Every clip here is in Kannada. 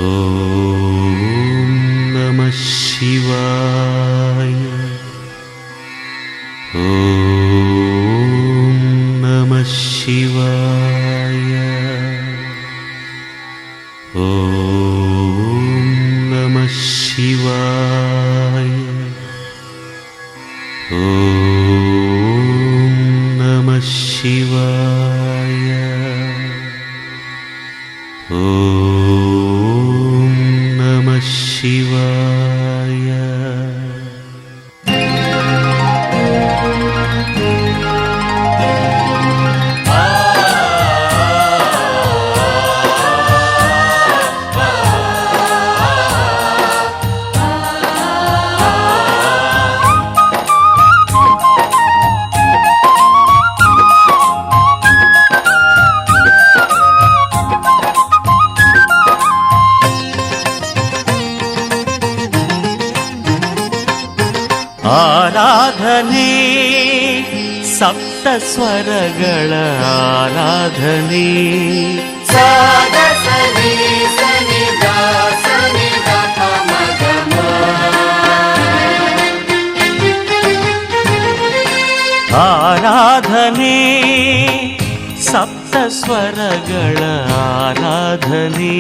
ಓಂ ನಮಃ ಶಿವಾಯ. ಓಂ ನಮಃ ಶಿವಾಯ. ಓಂ ನಮಃ ಶಿವಾಯ. ಓಂ ನಮಃ ಶಿವಾಯ. ಓಂ ನಮಃ ಶಿವಾಯ. ಆರಾಧನೆ ಸಪ್ತ ಸ್ವರಗಳ ಆರಾಧನೆ. ಆರಾಧನೆ ಸಪ್ತ ಸ್ವರಗಳ ಆರಾಧನೆ.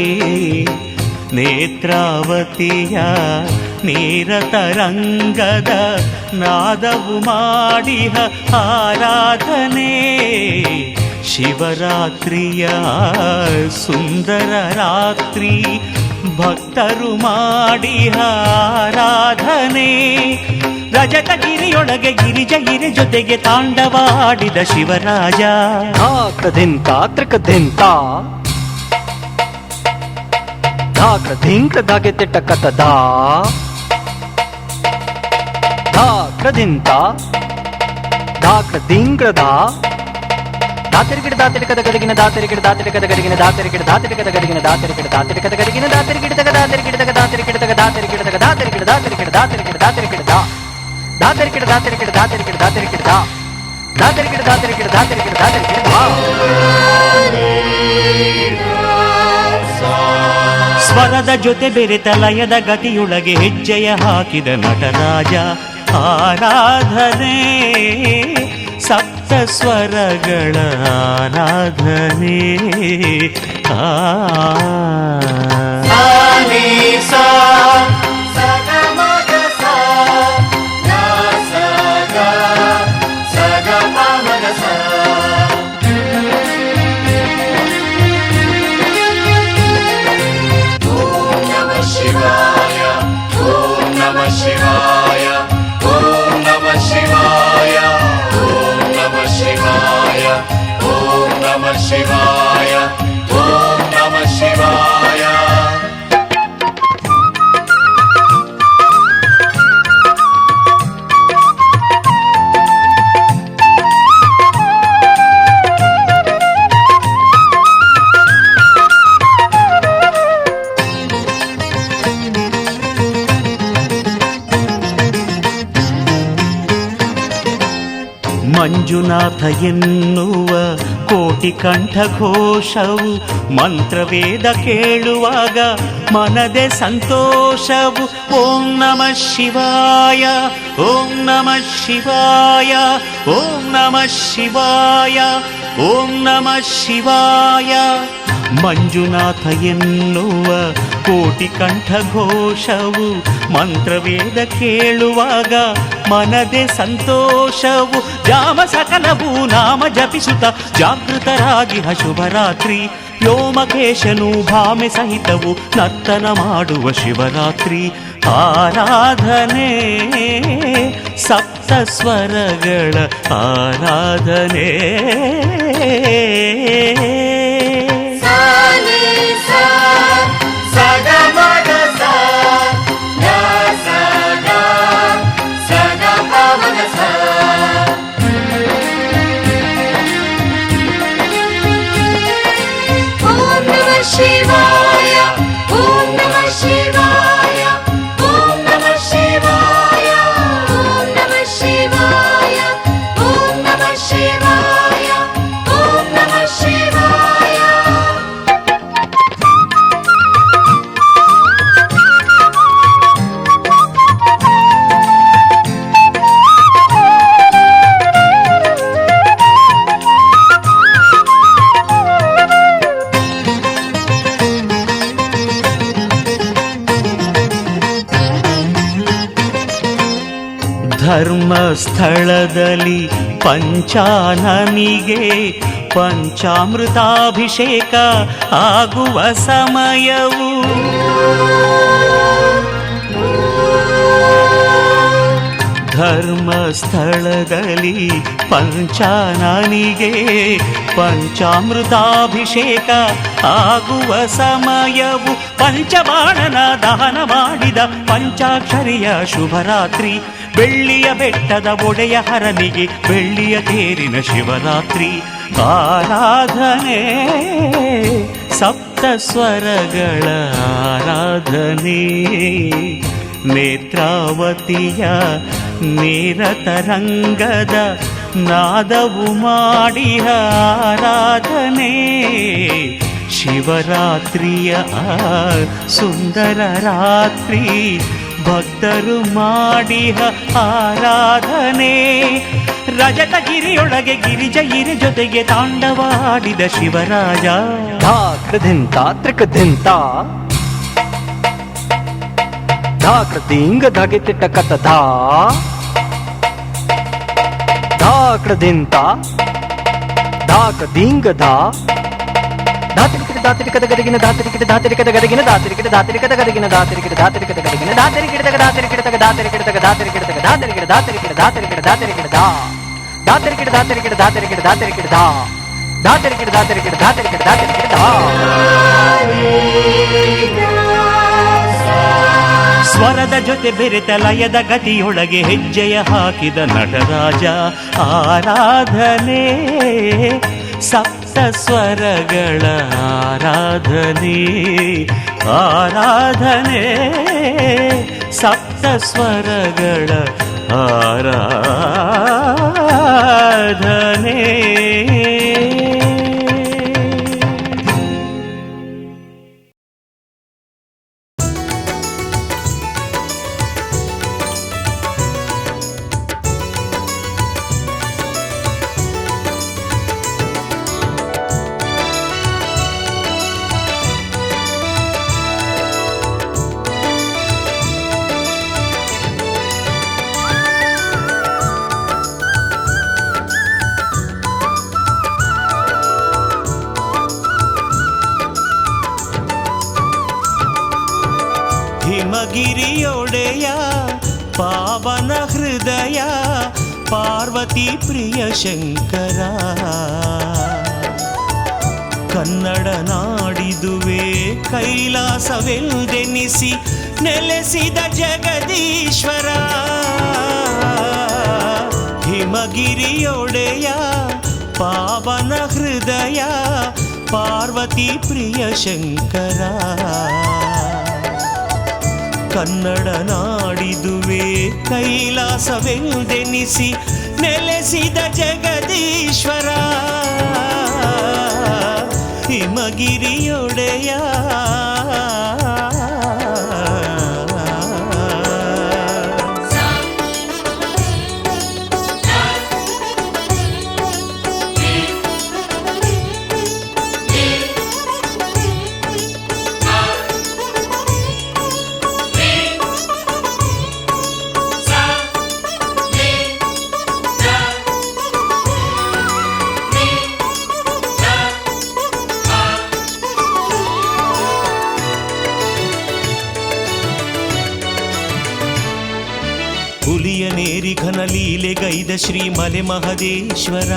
ನೇತ್ರಾವತಿಯ ನೀರತರಂಗದ ನಾದವು ಮಾಡಿಹ ಆರಾಧನೆ. ಶಿವರಾತ್ರಿಯ ಸುಂದರ ರಾತ್ರಿ ಭಕ್ತರು ಮಾಡಿಹ ಆರಾಧನೆ. ರಜತಗಿರಿಯೊಳಗೆ ಗಿರಿಜಗಿರಿ ಜೊತೆಗೆ ತಾಂಡವಾಡಿದ ಶಿವರಾಜ. ಧಾಕದಿಂತ ತ್ರಿಕದಿಂತ ಧಾಕದಿಂಕ ಧಾಗೆ ತಿಟ್ಟ ಕತದ ಧಾಕ್ರದಿಂತ ಧಾಕ್ರದಿಂಗ್ರದ ದಾತರಿಗಿಡ ದಾತರಿಕದ ಗದಗಿನ ದಾತರಿಗಿಡ ದಾತರಿಕದ ಗದಗಿನ ದಾತರಿಗಿಡ ದಾತರಿಕದ ಗದಗಿನ ದಾತರಿಗಿಡ ದಾತರಿಕದ ಗದಗಿನ ದಾತರಿಗಿಡದ ದಾತರಿಗಿಡದ ದಾತರಿಗಿಡದ ದಾತರಿಗಿಡದ ದಾತರಿಗಿಡ ದಾತರಿಗಿಡ ದಾತರಿಗಿಡ ದಾತರಿಗಿಡ ದಾತರಿಗಿಡ ದಾತರಿಗಿಡ ದಾತರಿಗಿಡ ದಾತರಿಗಿಡ ದಾತರಿಗಿಡ ದಾತರಿಗಿಡ ದಾತರಿಗಿಡ ದಾತರಿಗಿಡ. ಸ್ವರದ ಜೊತೆ ಬೆರೆತ ಲಯದ ಗತಿಯೊಳಗೆ ಹೆಜ್ಜೆಯ ಹಾಕಿದ ನಟರಾಜ. ಆರಾಧನೆ ಸಪ್ತ ಸ್ವರಗಳ ಆರಾಧನೆ. ಶಿವಾಯ ಓಂ ನಮಃ ಶಿವಾಯ. ಮಂಜುನಾಥ ಎನ್ನುವ ಕೋಟಿ ಕಂಠ ಘೋಷವು ಮಂತ್ರವೇದ ಕೇಳುವಾಗ ಮನದೆ ಸಂತೋಷವು. ಓಂ ನಮಃ ಶಿವಾಯ. ಓಂ ನಮಃ ಶಿವಾಯ. ಓಂ ನಮಃ ಶಿವಾಯ. ಓಂ ನಮಃ ಶಿವಾಯ. ಮಂಜುನಾಥ ಎನ್ನುವ ಕೋಟಿ ಕಂಠ ಘೋಷವು ಮಂತ್ರವೇದ ಕೇಳುವಾಗ ಮನದೆ ಸಂತೋಷವು. ಜಾಮ ಸಕಲವು ನಾಮ ಜಪಿಸುತ್ತ ಜಾಗೃತರಾಗಿಹ ಶುಭರಾತ್ರಿ. ವ್ಯೋಮಕೇಶನು ಭಾಮೆ ಸಹಿತವು ನರ್ತನ ಮಾಡುವ ಶಿವರಾತ್ರಿ. ಆರಾಧನೆ ಸಪ್ತ ಸ್ವರಗಳ ಆರಾಧನೆ. ಶಿವಾಯ ಓಂ ನಮಃ ಶಿವಾಯ. ಓಂ ನಮಃ ಶಿವಾಯ. ಓಂ ನಮಃ ಶಿವಾಯ. ಓಂ ನಮಃ ಶಿವಾಯ. ಓಂ ನಮಃ ಶಿವಾಯ. ಸ್ಥಳದಲ್ಲಿ ಪಂಚಾನನಿಗೆ ಪಂಚಾಮೃತಾಭಿಷೇಕ ಆಗುವ ಸಮಯವು ಧರ್ಮಸ್ಥಳದಲ್ಲಿ ಪಂಚಾನನಿಗೆ ಪಂಚಾಮೃತಾಭಿಷೇಕ ಆಗುವ ಸಮಯವು ಪಂಚಬಾಣನ ದಹನ ಮಾಡಿದ ಪಂಚಾಕ್ಷರಿಯ ಶುಭರಾತ್ರಿ ಬೆಳ್ಳಿಯ ಬೆಟ್ಟದ ಒಡೆಯ ಹರನಿಗೆ ಬೆಳ್ಳಿಯ ತೇರಿನ ಶಿವರಾತ್ರಿ ಆರಾಧನೆ ಸಪ್ತ ಸ್ವರಗಳ ಆರಾಧನೆ ನೇತ್ರಾವತಿಯ ನೇರತರಂಗದ ನಾದವು ಮಾಡಿಹ ಆರಾಧನೆ ಶಿವರಾತ್ರಿಯ ಸುಂದರ ರಾತ್ರಿ ಭಕ್ತರು ಮಾಡಿಹ ಆರಾಧನೆ ರಜತಗಿರಿಯೊಳಗೆ ಗಿರಿಜ ಇರಿ ಜೊತೆಗೆ ತಾಂಡವಾಡಿದ ಶಿವರಾಜ ಧಾಕೃದಿಂತ ತ್ರಿಕದಿಂತ ಧಾಕೃದಿಂಗ ಧಗಿತಿಟ್ಟ ಕತಧ ಧಾಕೃದಿಂತ ಧಾಕದಿಂಗ ಧಾ ಧಾತರಿಕಿಟ ಧಾತರಿಕದ ಗದಗಿನ ಧಾತರಿಕಿಟ ಧಾತರಿಕದ ಗದಗಿನ ಧಾತರಿಕಿಟ ಧಾತರಿಕದ ಗದಗಿನ ಧಾತರಿಕಿಟ ಧಾತರಿಕದ ಗದಗಿನ ಧಾತರಿಕಿಟದ ಧಾತರಿಕಿಟದ ಧಾತರಿಕಿಟದ ಧಾತರಿಕಿಟದ ಧಾತರಿಕಿಟ ಧಾತರಿಕಿಟ ಧಾತರಿಕಿಟ ಧಾತರಿಕಿಟ ಧಾ ಧಾತರಿಕಿಟ ಧಾತರಿಕಿಟ ಧಾತರಿಕಿಟ ಧಾತರಿಕಿಟ ಧಾ ಧಾತರಿಕಿಟ ಧಾತರಿಕಿಟ ಧಾತರಿಕಿಟ ಧಾತರಿಕಿಟ ಧಾ ಸ್ವರದ ಜೊತೆ ಬೆರೆತ ಲಯದ ಗತಿಯೊಳಗೆ ಹೆಜ್ಜೆಯ ಹಾಕಿದ ನಟರಾಜ ಆರಾಧನೆ ಸಪ್ತ ಸ್ವರಗಳ ಆರಾಧನೆ ಆರಾಧನೆ ಸಪ್ತ ಸ್ವರಗಳ ಆರಾಧನೆ ಹಿಮಗಿರಿಯೊಡೆಯ ಪಾವನ ಹೃದಯ ಪಾರ್ವತಿ ಪ್ರಿಯ ಶಂಕರ ಕನ್ನಡ ನಾಡಿದುವೆ ಕೈಲಾಸವೆಂದೆನಿಸಿ ನೆಲೆಸಿದ ಜಗದೀಶ್ವರ ಹಿಮಗಿರಿಯೊಡೆಯ ಪಾವನ ಹೃದಯ ಪಾರ್ವತಿ ಪ್ರಿಯ ಶಂಕರ ಕನ್ನಡ ನಾಡಿದುವೆ ಕೈಲಾಸವೆಂದೆನಿಸಿ ನೆಲೆಸಿದ ಜಗದೀಶ್ವರ ಹಿಮಗಿರಿಯೊಡೆಯ ಹುಲಿಯನೇರಿ ಘನ ಲೀಲೆಗೈದ ಶ್ರೀ ಮಲೆ ಮಹದೇಶ್ವರ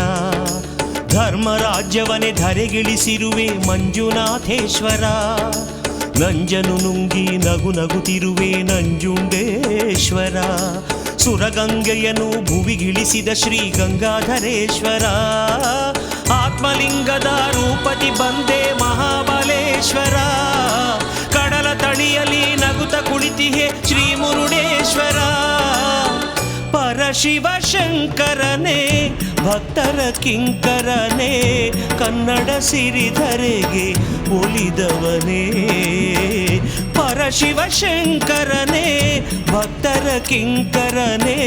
ಧರ್ಮರಾಜ್ಯವನೇ ಧರೆಗಿಳಿಸಿರುವೆ ಮಂಜುನಾಥೇಶ್ವರ ನಂಜನು ನುಂಗಿ ನಗು ನಗುತ್ತಿರುವೆ ನಂಜುಂಡೇಶ್ವರ ಸುರಗಂಗೆಯನ್ನು ಭುವಿಗಿಳಿಸಿದ ಶ್ರೀ ಗಂಗಾಧರೇಶ್ವರ ಆತ್ಮಲಿಂಗದ ರೂಪದಿ ಬಂದೆ ಮಹಾಬಲೇಶ್ವರ ಕಡಲ ತಳಿಯಲಿ ನಗುತ ಕುಳಿತಿಹೆ ಶ್ರೀ ಮುರುಡೇಶ್ವರ ಪರಶಿವ ಶಂಕರನೇ ಭಕ್ತರ ಕಿಂಕರನೇ ಕನ್ನಡ ಸಿರಿಧರೆಗೆ ಒಲಿದವನೇ ಪರಶಿವ ಶಂಕರನೇ ಭಕ್ತರ ಕಿಂಕರನೇ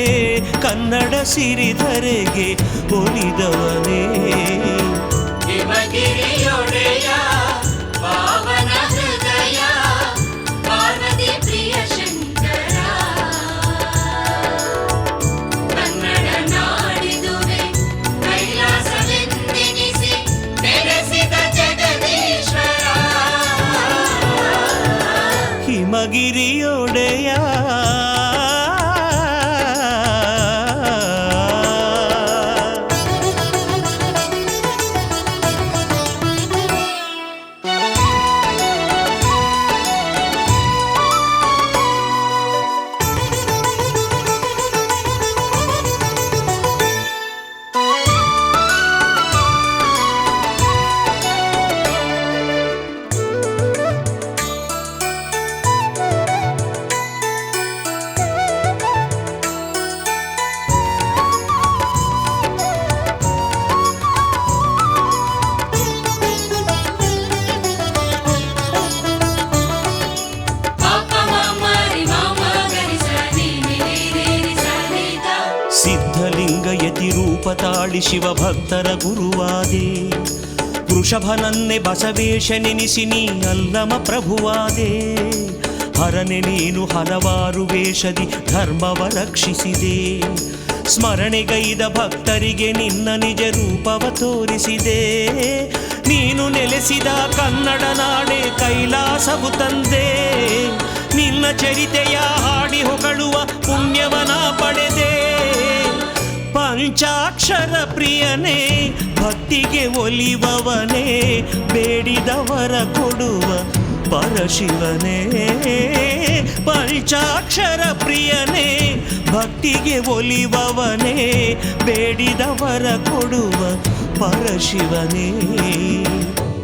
ಕನ್ನಡ ಸಿರಿಧರೆಗೆ ಒಲಿದವನೇ ಹಿಮಗಿರಿಯೊಡೆಯ ಪಾವನ ಹೃದಯ ಪಾರ್ವತಿ ಪ್ರಿಯ ಶಂಕರ ಕನ್ನಡ ಹಿಮಗಿರಿಯೊಡೆಯ ಸಿದ್ಧಲಿಂಗಯತಿ ರೂಪ ತಾಳಿ ಶಿವಭಕ್ತರ ಗುರುವಾದೆ ವೃಷಭನನ್ನೇ ಬಸವೇಶನೆನಿಸಿ ನೀ ಅಲ್ಲಮ ಪ್ರಭುವಾದೆ ಹರನೆ ನೀನು ಹಲವಾರು ವೇಷದಿ ಧರ್ಮವ ರಕ್ಷಿಸಿದೆ ಸ್ಮರಣೆಗೈದ ಭಕ್ತರಿಗೆ ನಿನ್ನ ನಿಜ ರೂಪವ ತೋರಿಸಿದೆ ನೀನು ನೆಲೆಸಿದ ಕನ್ನಡ ನಾಡೆ ಕೈಲಾಸವು ತಂದೆ ನಿನ್ನ ಚರಿತೆಯ ಹಾಡಿ ಹೊಗಳುವ ಪುಣ್ಯವನ ಪಡೆದೆ ಪಂಚಾಕ್ಷರ ಪ್ರಿಯನೇ ಭಕ್ತಿಗೆ ಒಲಿವವನೇ ಬೇಡಿದವರ ಕೊಡುವ ಪರಶಿವನೇ ಪಂಚಾಕ್ಷರ ಪ್ರಿಯನೇ ಭಕ್ತಿಗೆ ಒಲಿವವನೇ ಬೇಡಿದವರ ಕೊಡುವ ಪರಶಿವನೇ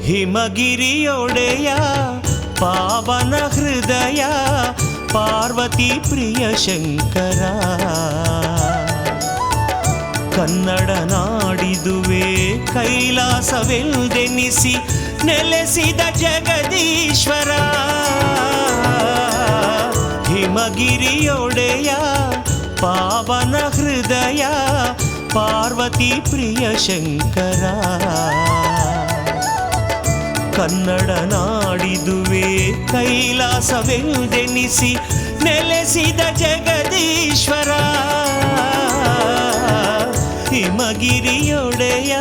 ಹಿಮಗಿರಿಯೊಡೆಯ ಪಾವನ ಹೃದಯ ಪಾರ್ವತಿ ಪ್ರಿಯ ಶಂಕರ ಕನ್ನಡ ನಾಡಿದುವೆ ಕೈಲಾಸವೆಂದೆನಿಸಿ ನೆಲೆಸಿದ ಜಗದೀಶ್ವರ ಹಿಮಗಿರಿಯೊಡೆಯ ಪಾವನ ಹೃದಯ ಪಾರ್ವತಿ ಪ್ರಿಯ ಶಂಕರ ಕನ್ನಡ ನಾಡಿದುವೆ ಕೈಲಾಸವೆಂದೆನಿಸಿ ನೆಲೆಸಿದ ಜಗದೀಶ್ವರ ಹಿಮಗಿರಿಯೊಡೆಯ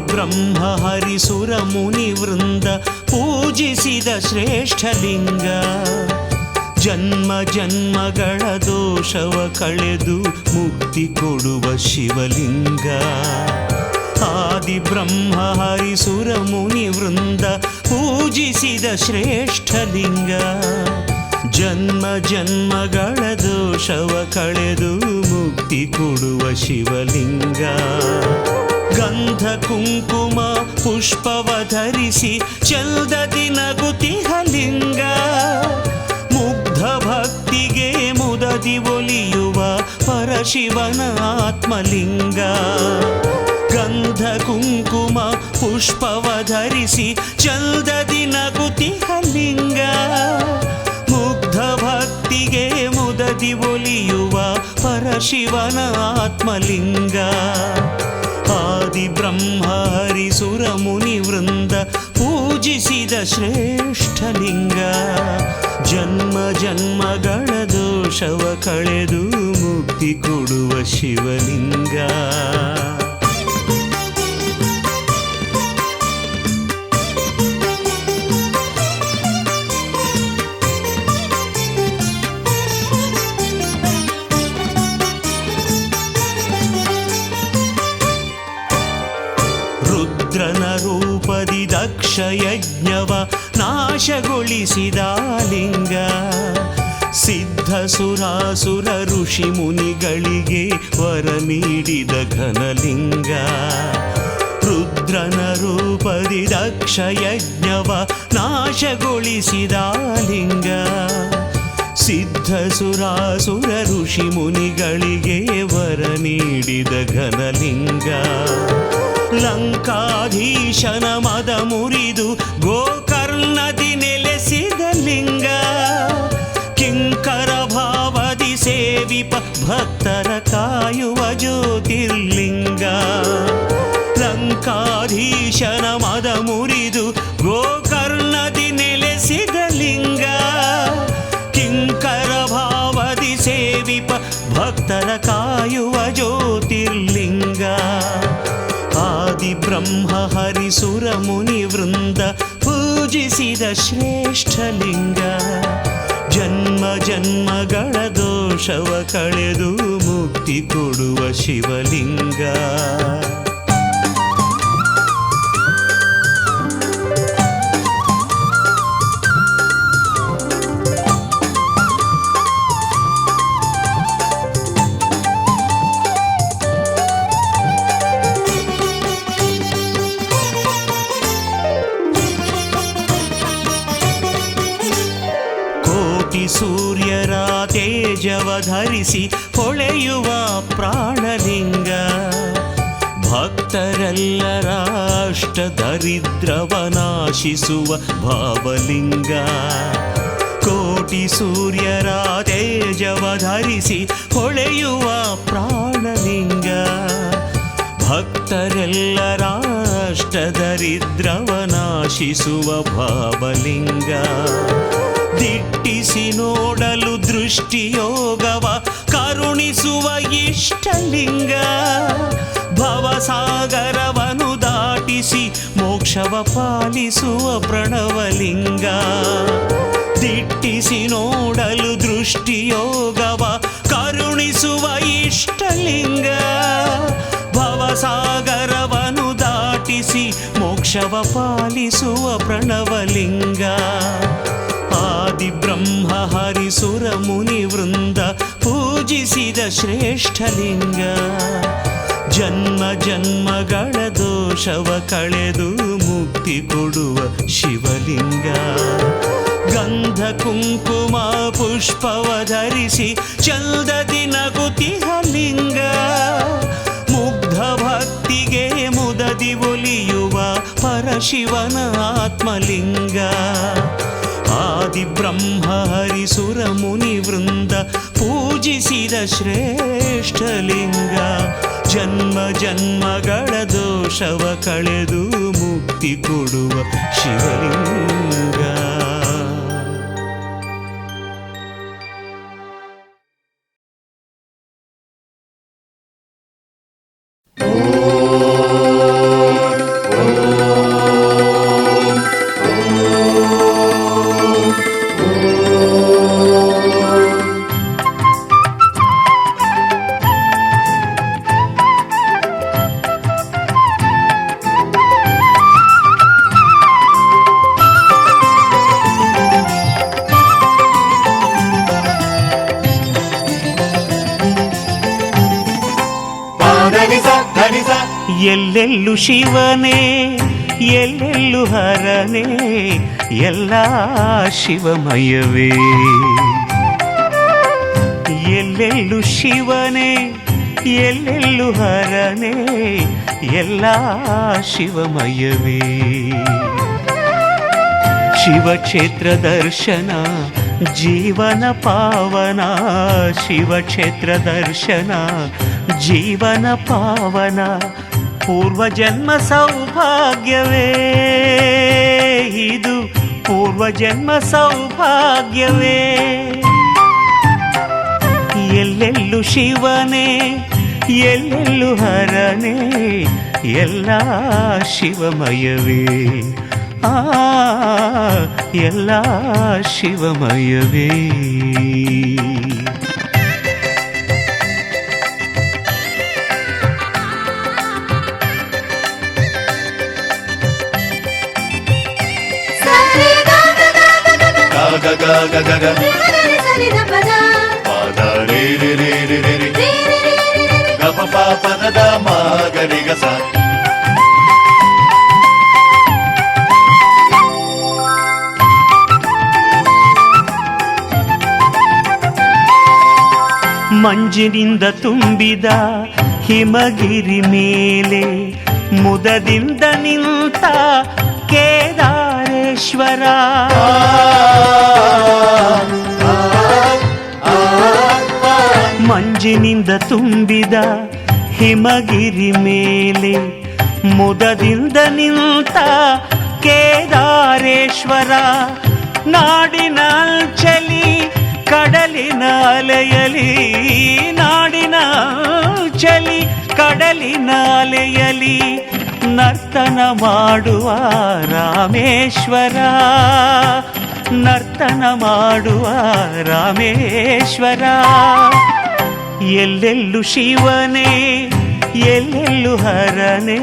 ಬ್ರಹ್ಮ ಹರಿಸುರ ಮುನಿ ವೃಂದ ಪೂಜಿಸಿದ ಶ್ರೇಷ್ಠಲಿಂಗ ಜನ್ಮ ಜನ್ಮಗಳ ದೋಷವ ಕಳೆದು ಮುಕ್ತಿ ಕೊಡುವ ಶಿವಲಿಂಗ ಆದಿ ಬ್ರಹ್ಮ ಹರಿಸುರ ಮುನಿ ವೃಂದ ಪೂಜಿಸಿದ ಶ್ರೇಷ್ಠಲಿಂಗ ಜನ್ಮ ಜನ್ಮಗಳ ದೋಷವ ಕಳೆದು ಮುಕ್ತಿ ಕೊಡುವ ಶಿವಲಿಂಗ ಗಂಧ ಕುಂಕುಮ ಪುಷ್ಪವ ಧರಿಸಿ ಚಲ್ದದಿ ನಗುತಿಹ ಲಿಂಗ ಮುಗ್ಧ ಭಕ್ತಿಗೆ ಮುದದಿ ಒಲಿಯುವ ಪರಶಿವನ ಆತ್ಮಲಿಂಗ ಗಂಧ ಕುಂಕುಮ ಪುಷ್ಪವ ಧರಿಸಿ ಚಲ್ದದಿ ನಗುತಿಹ ಲಿಂಗ ಮುಗ್ಧ ಭಕ್ತಿಗೆ ಮುದದಿ ಒಲಿಯುವ ಪರಶಿವನ ಆತ್ಮಲಿಂಗ ಆದಿ ಬ್ರಹ್ಮ ಹರಿಸುರ ಮುನಿ ವೃಂದ ಪೂಜಿಸಿದ ಶ್ರೇಷ್ಠಲಿಂಗ ಜನ್ಮ ಜನ್ಮಗಳ ದೋಷವ ಕಳೆದು ಮುಕ್ತಿ ಕೊಡುವ ಶಿವಲಿಂಗ ರುದ್ರನ ರೂಪದಿ ದಕ್ಷ ಯಜ್ಞವ ನಾಶಗೊಳಿಸಿದ ಲಿಂಗ ಸಿದ್ಧ ಸುರಾಸುರ ಋಷಿ ಮುನಿಗಳಿಗೆ ವರ ನೀಡಿದ ಘನಲಿಂಗ ರುದ್ರನ ರೂಪದಿ ದಕ್ಷ ಯಜ್ಞವ ನಾಶಗೊಳಿಸಿದ ಲಿಂಗ ಸಿದ್ಧ ಸುರಾಸುರ ಋಷಿ ಮುನಿಗಳಿಗೆ ವರ ನೀಡಿದ ಘನಲಿಂಗ ಲಂಕಾಧೀಶನ ಮದ ಮುರಿದು ಗೋಕರ್ಣದಿ ನೆಲೆಸಿದ ಲಿಂಗ ಕಿಂಕರ ಭಾವದಿ ಸೇವಿಪ ಭಕ್ತರ ಕಾಯುವ ಜ್ಯೋತಿರ್ಲಿಂಗ ಲಂಕಾಧೀಶನ ಮದ ಮುರಿದು ಗೋಕರ್ಣದಿ ನೆಲೆಸಿದ ಲಿಂಗ ಕಿಂಕರ ಭಾವದಿ ಸೇವಿಪ ಭಕ್ತರ ಕಾಯುವ ಜ್ಯೋತಿರ್ಲಿಂಗ ಆದಿ ಬ್ರಹ್ಮ ಹರಿಸುರ ಮುನಿ ವೃಂದ ಪೂಜಿಸಿದ ಶ್ರೇಷ್ಠಲಿಂಗ ಜನ್ಮ ಜನ್ಮಗಳ ದೋಷವ ಕಳೆದು ಮುಕ್ತಿ ಕೊಡುವ ಶಿವಲಿಂಗ ಸೂರ್ಯರ ತೇಜವ ಧರಿಸಿ ಹೊಳೆಯುವ ಪ್ರಾಣಲಿಂಗ ಭಕ್ತರೆಲ್ಲರ ಅಷ್ಟ ದರಿದ್ರವ ನಾಶಿಸುವ ಭಾವಲಿಂಗ ಕೋಟಿ ಸೂರ್ಯರ ತೇಜವ ಧರಿಸಿ ಹೊಳೆಯುವ ಪ್ರಾಣಲಿಂಗ ಭಕ್ತರೆಲ್ಲರ ಅಷ್ಟ ದರಿದ್ರವ ನಾಶಿಸುವ ಭಾವಲಿಂಗ ದಿಟ್ಟಿಸಿ ನೋಡಲು ದೃಷ್ಟಿಯೋಗವ ಕರುಣಿಸುವ ಇಷ್ಟಲಿಂಗ ಭವಸಾಗರವನು ದಾಟಿಸಿ ಮೋಕ್ಷವ ಪಾಲಿಸುವ ಪ್ರಣವಲಿಂಗ ದಿಟ್ಟಿಸಿ ನೋಡಲು ದೃಷ್ಟಿಯೋಗವ ಕರುಣಿಸುವ ಇಷ್ಟಲಿಂಗ ಭವಸಾಗರವನು ದಾಟಿಸಿ ಮೋಕ್ಷವ ಪಾಲಿಸುವ ಪ್ರಣವಲಿಂಗ ಆದಿ ಬ್ರಹ್ಮ ಹರಿಸುರ ಮುನಿ ವೃಂದ ಪೂಜಿಸಿದ ಶ್ರೇಷ್ಠಲಿಂಗ ಜನ್ಮ ಜನ್ಮಗಳ ದೋಷವ ಕಳೆದು ಮುಕ್ತಿ ಕೊಡುವ ಶಿವಲಿಂಗ ಗಂಧ ಕುಂಕುಮ ಪುಷ್ಪವ ಧರಿಸಿ ಚಂದದಿ ನಗುತಿಹ ಲಿಂಗ ಮುಗ್ಧ ಭಕ್ತಿಗೆ ಮುದದಿ ಒಲಿಯುವ ಪರಶಿವನ ಆತ್ಮಲಿಂಗ ಆದಿ ಬ್ರಹ್ಮ ಹರಿಸುರ ಮುನಿ ವೃಂದ ಪೂಜಿಸಿದ ಶ್ರೇಷ್ಠಲಿಂಗ ಜನ್ಮ ಜನ್ಮಗಳ ದೋಷವ ಕಳೆದು ಮುಕ್ತಿ ಕೊಡುವ ಶಿವಲಿಂಗ ಎಲ್ಲೆಲ್ಲು ಶಿವನೇ ಎಲ್ಲೆಲ್ಲು ಹರನೇ ಎಲ್ಲ ಶಿವಮಯವೇ ಎಲ್ಲೆಲ್ಲು ಶಿವನೇ ಎಲ್ಲೆಲ್ಲು ಹರನೇ ಎಲ್ಲ ಶಿವಮಯವೇ ಶಿವಕ್ಷೇತ್ರ ದರ್ಶನ ಜೀವನ ಪಾವನ ಶಿವಕ್ಷೇತ್ರ ದರ್ಶನ ಜೀವನ ಪಾವನ ಪೂರ್ವಜನ್ಮ ಸೌಭಾಗ್ಯವೇ ಇದು ಪೂರ್ವಜನ್ಮ ಸೌಭಾಗ್ಯವೇ ಎಲ್ಲೆಲ್ಲು ಶಿವನೇ ಎಲ್ಲೆಲ್ಲು ಹರನೇ ಎಲ್ಲ ಶಿವಮಯವೇ ಎಲ್ಲ ಶಿವಮಯವೇ ಪದದ ಮಾಗರಿಗಸ ಮಂಜಿನಿಂದ ತುಂಬಿದ ಹಿಮಗಿರಿ ಮೇಲೆ ಮುದದಿಂದ ನಿಂತ ಕೇದಾರೇಶ್ವರ ಮಂಜಿನಿಂದ ತುಂಬಿದ ಹಿಮಗಿರಿ ಮೇಲೆ ಮುದದಿಂದ ನಿಂತ ಕೇದಾರೇಶ್ವರ ನಾಡಿನ ಚಲಿ ಕಡಲಿನ ಅಲೆಯಲಿ ನಾಡಿನ ಚಲಿ ಕಡಲಿನ ಅಲೆಯಲಿ ನರ್ತನ ಮಾಡುವ ರಾಮೇಶ್ವರ ನರ್ತನ ಮಾಡುವ ರಾಮೇಶ್ವರ ಎಲ್ಲೆಲ್ಲೂ ಶಿವನೇ ಎಲ್ಲೆಲ್ಲೂ ಹರನೇ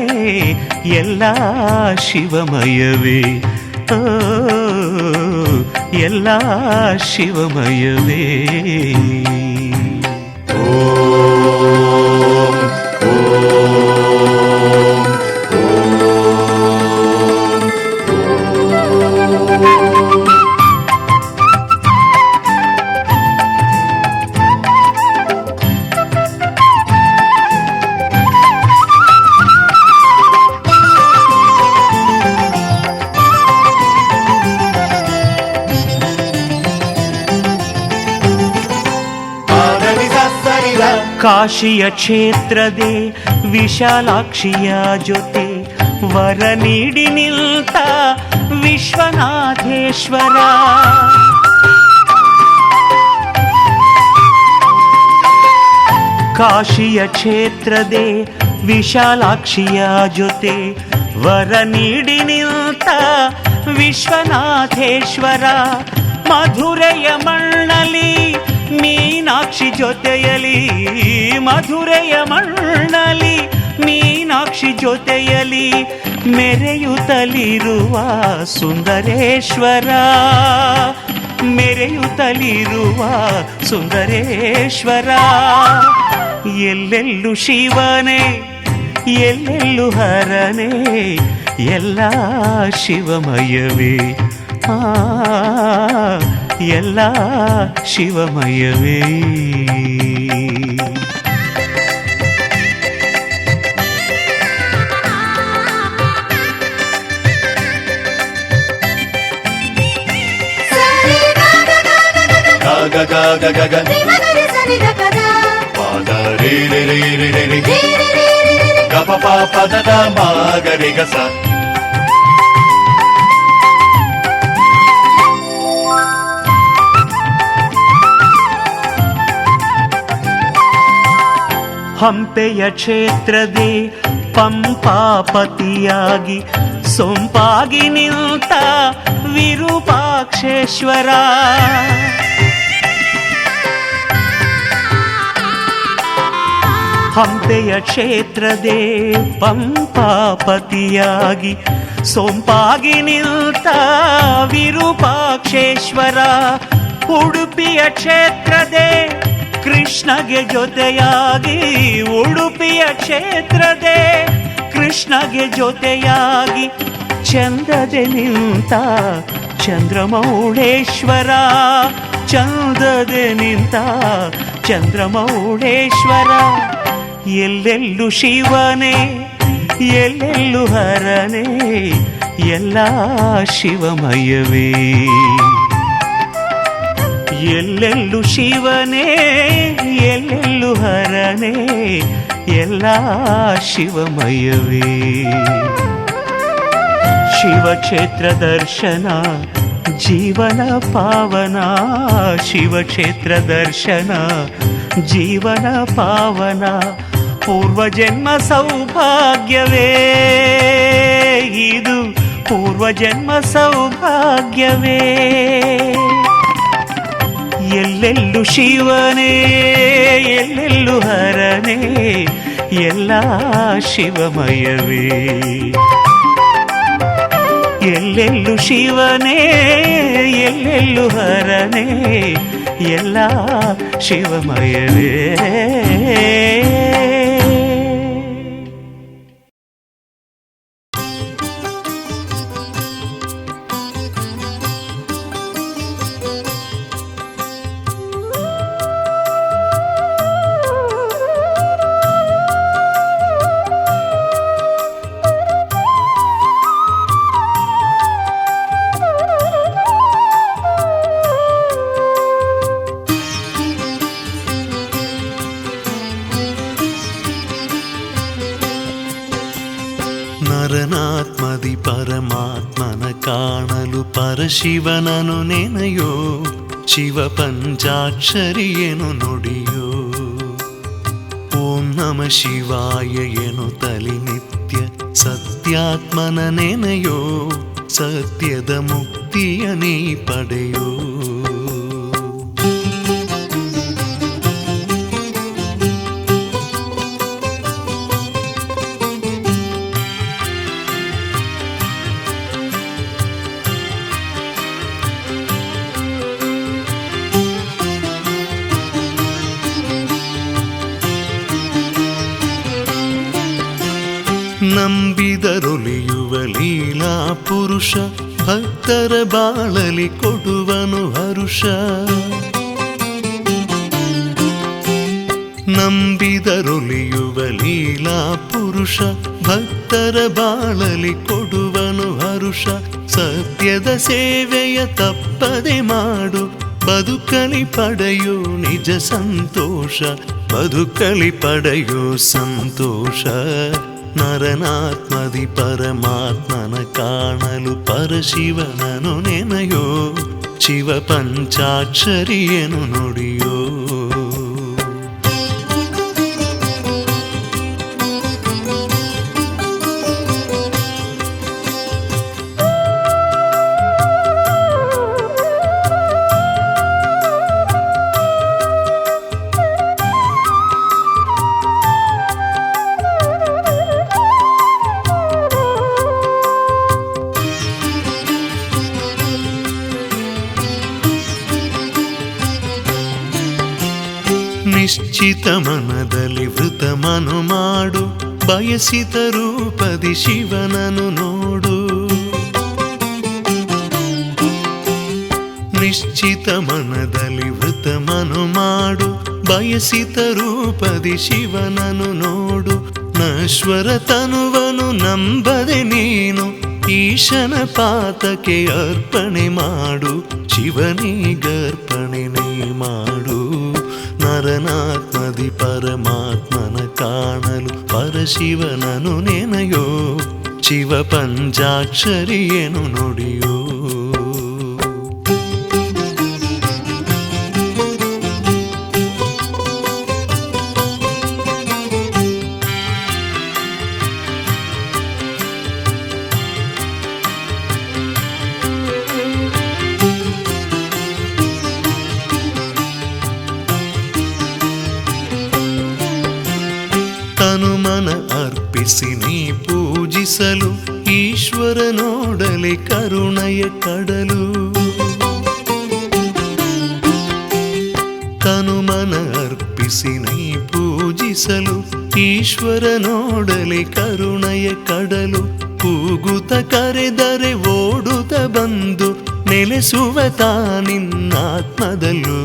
ಎಲ್ಲ ಶಿವಮಯವೇ ಓ ಎಲ್ಲ ಶಿವಮಯವೇ ಕಾಶಿಯ ಕ್ಷೇತ್ರದೆ ವಿಶಾಲಾಕ್ಷಿಯ ಜೊತೆ ವರ ನೀಡಿ ನಿಲ್ತ ವಿಶ್ವನಾಥೇಶ್ವರ ಕಾಶಿಯ ಕ್ಷೇತ್ರದೆ ವಿಶಾಲಾಕ್ಷಿಯ ಜೊತೆ ವರ ನೀಡಿ ನಿಲ್ತ ವಿಶ್ವನಾಥೇಶ್ವರ ಮಧುರೆಯ ಮಣ್ಣಲಿ ಮೀನಾಕ್ಷಿ ಜೊತೆಯಲಿ ಮಧುರೆಯ ಮಣ್ಣಲಿ ಮೀನಾಕ್ಷಿ ಜೊತೆಯಲಿ ಮೆರೆಯುತ್ತಲಿರುವ ಸುಂದರೇಶ್ವರ ಮೆರೆಯುತ್ತಲಿರುವ ಸುಂದರೇಶ್ವರ ಎಲ್ಲೆಲ್ಲೂ ಶಿವನೇ ಎಲ್ಲೆಲ್ಲೂ ಹರನೇ ಎಲ್ಲ ಶಿವಮಯವೇ ಎಲ್ಲ ಶಿವಮಯವೇ ಗ ಗ ಗ ಗ ಗ ಪಾದ ರೇ ರೇ ರೇ ರೇ ರೇ ರೇ ಗ ಪ ಪ ಪದ ದ ಮ ಗ ರೆ ಗ ಸ ಹಂಪೆಯ ಕ್ಷೇತ್ರದೆ ಪಂಪಾಪತಿಯಾಗಿ ಸೊಂಪಾಗಿ ನಿಂತ ವಿರೂಪಾಕ್ಷೇಶ್ವರ ಹಂಪೆಯ ಕ್ಷೇತ್ರದೆ ಪಂಪಾಪತಿಯಾಗಿ ಸೊಂಪಾಗಿ ನಿಂತ ವಿರೂಪಾಕ್ಷೇಶ್ವರ ಉಡುಪಿಯ ಕ್ಷೇತ್ರದೆ ಕೃಷ್ಣಗೆ ಜೊತೆಯಾಗಿ ಉಡುಪಿಯ ಕ್ಷೇತ್ರದೆ ಕೃಷ್ಣಗೆ ಜೊತೆಯಾಗಿ ಚಂದದೆ ನಿಂತ ಚಂದ್ರಮೌಳೇಶ್ವರ ಚಂದದೆ ನಿಂತ ಚಂದ್ರಮೌಳೇಶ್ವರ ಎಲ್ಲೆಲ್ಲೂ ಶಿವನೇ ಎಲ್ಲೆಲ್ಲೂ ಹರನೇ ಎಲ್ಲ ಶಿವಮಯವೇ ಎಲ್ಲೆಲ್ಲೂ ಶಿವನೇ ಎಲ್ಲೆಲ್ಲೂ ಹರನೇ ಎಲ್ಲ ಶಿವಮಯವೇ ಶಿವಕ್ಷೇತ್ರ ದರ್ಶನ ಜೀವನ ಪಾವನ ಶಿವಕ್ಷೇತ್ರ ದರ್ಶನ ಜೀವನ ಪಾವನ ಪೂರ್ವಜನ್ಮ ಸೌಭಾಗ್ಯವೇ ಇದು ಪೂರ್ವಜನ್ಮ ಸೌಭಾಗ್ಯವೇ ಎಲ್ಲೆಲ್ಲೂ ಶಿವನೇ ಎಲ್ಲೆಲ್ಲೂ ಹರನೇ ಎಲ್ಲ ಶಿವಮಯವೇ ಎಲ್ಲೆಲ್ಲೂ ಶಿವನೇ ಎಲ್ಲೆಲ್ಲೂ ಹರನೇ ಎಲ್ಲ ಶಿವಮಯವೇ ನರನಾತ್ಮದಿ ಪರಮಾತ್ಮನ ಕಾಣಲು ಪರಶಿವನನು ನೆನೆಯೋ ಶಿವ ಪಂಚಾಕ್ಷರಿಯನು ನುಡಿಯೋ ಓಂ ನಮ ಶಿವಾಯ ಎನ್ನುತ್ತಲಿ ನಿತ್ಯ ಸತ್ಯಾತ್ಮನ ನೆನೆಯೋ ಸತ್ಯದ ಮುಕ್ತಿಯ ನೀ ಪಡೆಯೋ ನಂಬಿದರೊಲಿಯುವ ಲೀಲಾ ಪುರುಷ ಭಕ್ತರ ಬಾಳಲಿ ಕೊಡುವನು ಹರುಷ ನಂಬಿದರೊಲಿಯುವ ಲೀಲಾ ಪುರುಷ ಭಕ್ತರ ಬಾಳಲಿ ಕೊಡುವನು ಹರುಷ ಸತ್ಯದ ಸೇವೆಯ ತಪ್ಪದೆ ಮಾಡು ಬದುಕಲಿ ಪಡೆಯೋ ನಿಜ ಸಂತೋಷ ಬದುಕಲಿ ಪಡೆಯೋ ಸಂತೋಷ ನರನಾತ್ಮದಿ ಪರಮಾತ್ಮನ ಕಾಣಲು ಪರಶಿವನನು ನೆನೆಯೋ ಶಿವ ಪಂಚಾಕ್ಷರಿಯನು ನುಡಿಯೋ ನಿಶ್ಚಿತ ಮನದಲ್ಲಿ ವೃತಮನು ಮಾಡು ಬಯಸಿದ ರೂಪದಿ ಶಿವನನು ನೋಡು ನಿಶ್ಚಿತ ಮನದಲ್ಲಿ ವೃತಮನು ಮಾಡು ಬಯಸಿದ ರೂಪದಿ ಶಿವನನು ನೋಡು ನಶ್ವರ ತನುವನು ನಂಬದೆ ನೀನು ಈಶನ ಪಾತಕ್ಕೆ ಅರ್ಪಣೆ ಮಾಡು ಶಿವನಿಗರ್ಪಣೆ ನೀ ಮಾಡು ನರನಾತ್ಮದಿ ಪರಮಾತ್ಮನ ಕಾಣಲು ಪರಶಿವನನು ನೆನೆಯೋ ಶಿವ ಪಂಚಾಕ್ಷರಿಯನು ನುಡಿಯೋ ತನುಮನ ಅರ್ಪಿಸಿ ನೀ ಪೂಜಿಸಲು ಈಶ್ವರ ನೋಡಲಿ ಕರುಣೆಯ ಕಡಲು ತನುಮನ ಅರ್ಪಿಸಿ ನೀ ಪೂಜಿಸಲು ಈಶ್ವರ ನೋಡಲಿ ಕರುಣೆಯ ಕಡಲು ಕೂಗುತ್ತ ಕರೆದರೆ ಓಡುತ್ತ ಬಂದು ನೆಲೆಸುವ ನಿನ್ನಾತ್ಮದಲ್ಲೂ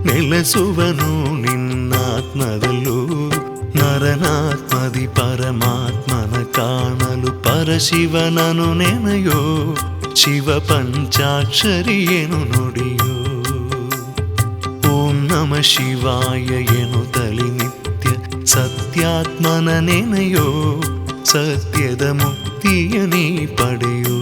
ನೆಲೆಸುವನು ನಿನ್ನಾತ್ಮದಲ್ಲೂ ನರನಾತ್ಮದಿ ಪರಮಾತ್ಮನ ಕಾಣಲು ಪರಶಿವನನು ನೆನೆಯೋ ಶಿವ ಪಂಚಾಕ್ಷರಿಯನು ನುಡಿಯೋ ಓಂ ನಮ ಶಿವಾಯ ಎನ್ನುತ್ತಲಿ ನಿತ್ಯ ಸತ್ಯಾತ್ಮನ ನೆನೆಯೋ ಸತ್ಯದ ಮುಕ್ತಿಯ ನೀ ಪಡೆಯೋ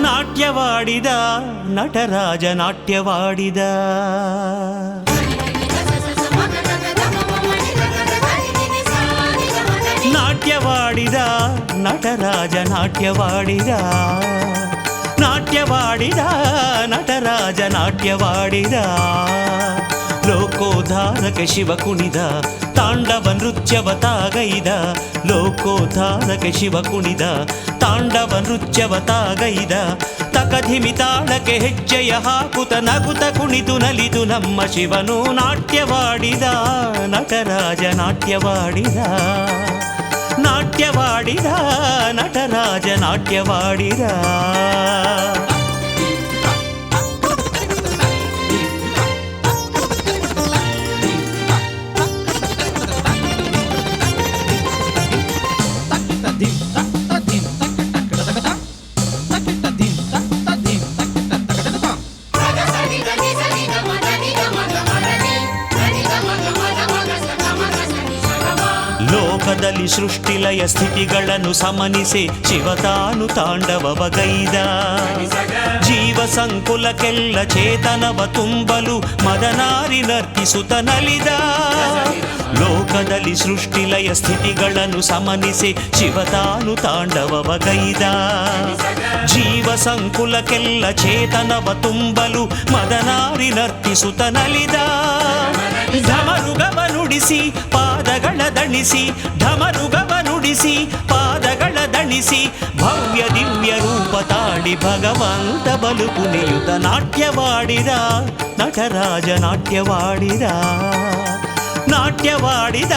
ನಾಟ್ಯವಾಡಿದ ನಟರಾಜ ನಾಟ್ಯವಾಡಿದ ನಾಟ್ಯವಾಡಿದ ನಟರಾಜ ನಾಟ್ಯವಾಡಿದ ನಾಟ್ಯವಾಡಿದ ನಟರಾಜ ನಾಟ್ಯವಾಡಿದ ಲೋಕೋದ್ಧಾರಕ ಶಿವ ಕುಣಿದ ತಾಂಡವ ನೃತ್ಯವ ತಾಗೈದ ಲೋಕೋದ್ಧಾರಕ ಶಿವ ಕುಣಿದ ತಾಂಡವ ನೃತ್ಯವ ತಾಗೈದ ತಕಧಿಮಿ ತಾಳಕ್ಕೆ ಹೆಜ್ಜೆಯ ಹಾಕುತ ನಗುತ ಕುಣಿದು ನಲಿದು ನಮ್ಮ ಶಿವನು ನಾಟ್ಯವಾಡಿದ ನಟರಾಜ ನಾಟ್ಯವಾಡಿದ ನಾಟ್ಯವಾಡಿದ ನಟರಾಜ ನಾಟ್ಯವಾಡಿದ ಸೃಷ್ಟಿಲಯ ಸ್ಥಿತಿಗಳನ್ನು ಸಮನಿಸಿ ಶಿವತಾನು ತಾಂಡವಗೈದ ಜೀವ ಸಂಕುಲಕ್ಕೆಲ್ಲ ಚೇತನವ ತುಂಬಲು ಮದನಾರಿ ನರ್ತಿಸುತ್ತ ನಲಿದ ಲೋಕದಲ್ಲಿ ಸೃಷ್ಟಿಲಯ ಸ್ಥಿತಿಗಳನ್ನು ಸಮನಿಸಿ ಶಿವತಾನು ತಾಂಡವಗೈದ ಜೀವ ಸಂಕುಲಕ್ಕೆಲ್ಲ ಚೇತನವ ತುಂಬಲು ಮದನಾರಿ ನರ್ತಿಸುತ್ತ ನಲಿದ ಢಮರುಗವ ನುಡಿಸಿ ಪಾದಗಳ ದಣಿಸಿ ಢಮರುಗವ ನುಡಿಸಿ ಪಾದಗಳ ದಣಿಸಿ ಭವ್ಯ ದಿವ್ಯ ರೂಪ ತಾಳಿ ಭಗವಂತ ಬಲು ಕುಣಿಯುತ ನಾಟ್ಯವಾಡಿದ ನಟರಾಜ ನಾಟ್ಯವಾಡಿದ ನಾಟ್ಯವಾಡಿದ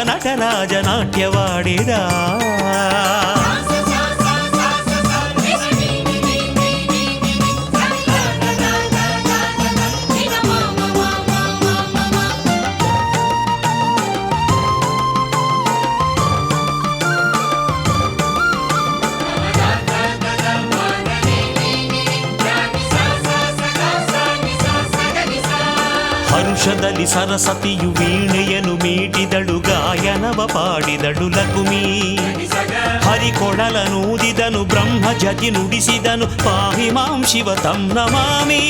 ನಟರಾಜ ನಾಟ್ಯವಾಡಿದ ಹರುಷದಲ್ಲಿ ಸರಸ್ವತಿಯು ವೀಣೆಯನ್ನು ಮೀಟಿದಳು ಗಾಯನವ ಪಾಡಿದಳು ಲಕುಮಿ ಹರಿಕೊಳಲನೂದಿದನು ಬ್ರಹ್ಮ ಜತಿ ನುಡಿಸಿದನು ಪಾಹಿ ಮಾಂ ಶಿವ ತಂ ನಮಾಮಿ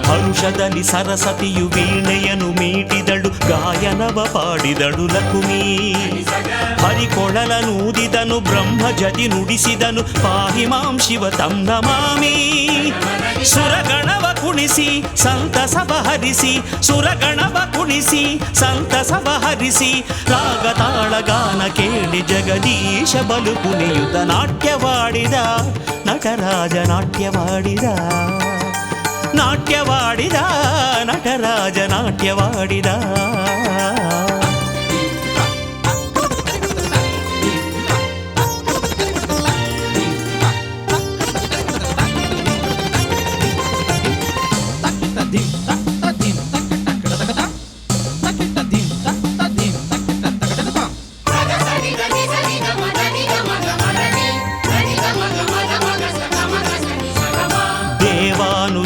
ಹರುಷದಲ್ಲಿ ಸರಸ್ವತಿಯು ವೀಣೆಯನ್ನು ಮೀಟಿದಳು ಗಾಯನವ ಪಾಡಿದಳು ಲಕುಮಿ ಹರಿಕೊಳಲನೂದಿದನು ಬ್ರಹ್ಮ ಜತಿ ನುಡಿಸಿದನು ಪಾಹಿ ಮಾಂ ಶಿವ ತಂ ನಮಾಮಿ ಸುರಗಣವ ಕುಣಿಸಿ ಸಂತಸವ ಹರಿಸಿ ಸುರಗಣವ ಕುಣಿಸಿ ಸಂತಸವ ಹರಿಸಿ ರಾಗ ತಾಳ ಗಾನ ಕೇಳಿ ಜಗದೀಶ ಬಲು ಕುಣಿಯುತ ನಾಟ್ಯವಾಡಿದ ನಟರಾಜ ನಾಟ್ಯವಾಡಿದ ನಾಟ್ಯವಾಡಿದ ನಟರಾಜ ನಾಟ್ಯವಾಡಿದ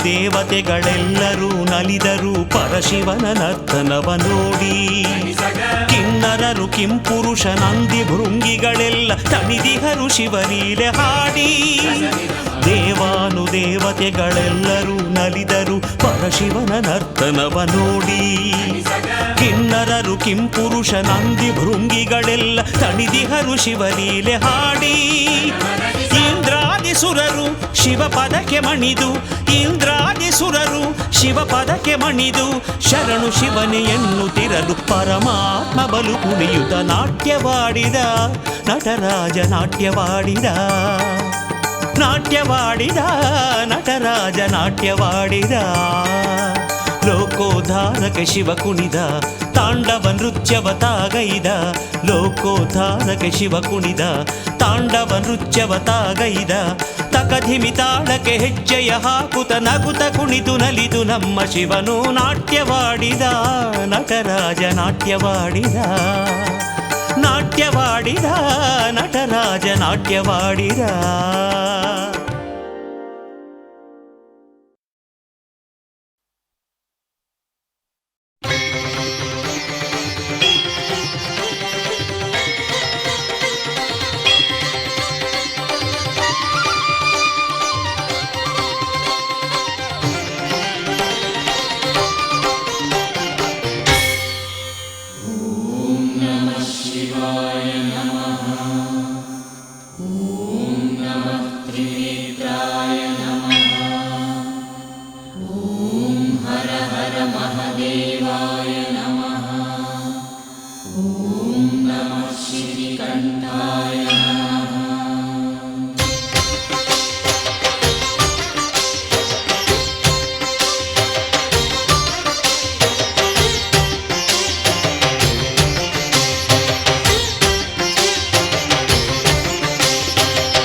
ದೇವತೆಗಳೆಲ್ಲರೂ ನಲಿದರು ಪರಶಿವನ ನರ್ತನವ ನೋಡಿ ಕಿನ್ನರರು ಕಿಂಪುರುಷ ನಂದಿ ಭೃಂಗಿಗಳೆಲ್ಲ ತಣಿದಿಹರು ಶಿವಲೀಲೆ ಹಾಡಿ ದೇವಾನುದೇವತೆಗಳೆಲ್ಲರೂ ನಲಿದರು ಪರಶಿವನ ನರ್ತನವ ನೋಡಿ ಕಿನ್ನರರು ಕಿಂಪುರುಷ ನಂದಿ ಭೃಂಗಿಗಳೆಲ್ಲ ತಣಿದಿಹರು ಶಿವಲೀಲೆ ಹಾಡಿ ಇಂದ್ರಾದಿಸುರರು ಶಿವ ಪದಕ್ಕೆ ಮಣಿದು ಇಂದ್ರಾದಿಸುರರು ಶಿವ ಪದಕ್ಕೆ ಮಣಿದು ಶರಣು ಶಿವನೇ ಎನ್ನುತ್ತಿರಲು ಪರಮಾತ್ಮ ಬಲು ಕುಣಿಯುತ ನಾಟ್ಯವಾಡಿದ ನಟರಾಜ ನಾಟ್ಯವಾಡಿದ ನಾಟ್ಯವಾಡಿದ ನಟರಾಜ ನಾಟ್ಯವಾಡಿದ ಲೋಕೋದ್ಧಾರಕ ಶಿವ ಕುಣಿದ ತಾಂಡವ ನೃತ್ಯವ ತಾಗೈದ ಲೋಕೋದ್ಧಾರಕ ಶಿವ ಕುಣಿದ ತಾಂಡವ ನೃತ್ಯವ ತಾಗೈದ ತಕಧಿಮಿ ತಾಳಕ್ಕೆ ಹೆಜ್ಜೆಯ ಹಾಕುತ ನಗುತ ಕುಣಿದು ನಲಿದು ನಮ್ಮ ಶಿವನು ನಾಟ್ಯವಾಡಿದ ನಟರಾಜ ನಾಟ್ಯವಾಡಿದ ನಾಟ್ಯವಾಡಿದ ನಟರಾಜ ನಾಟ್ಯವಾಡಿದ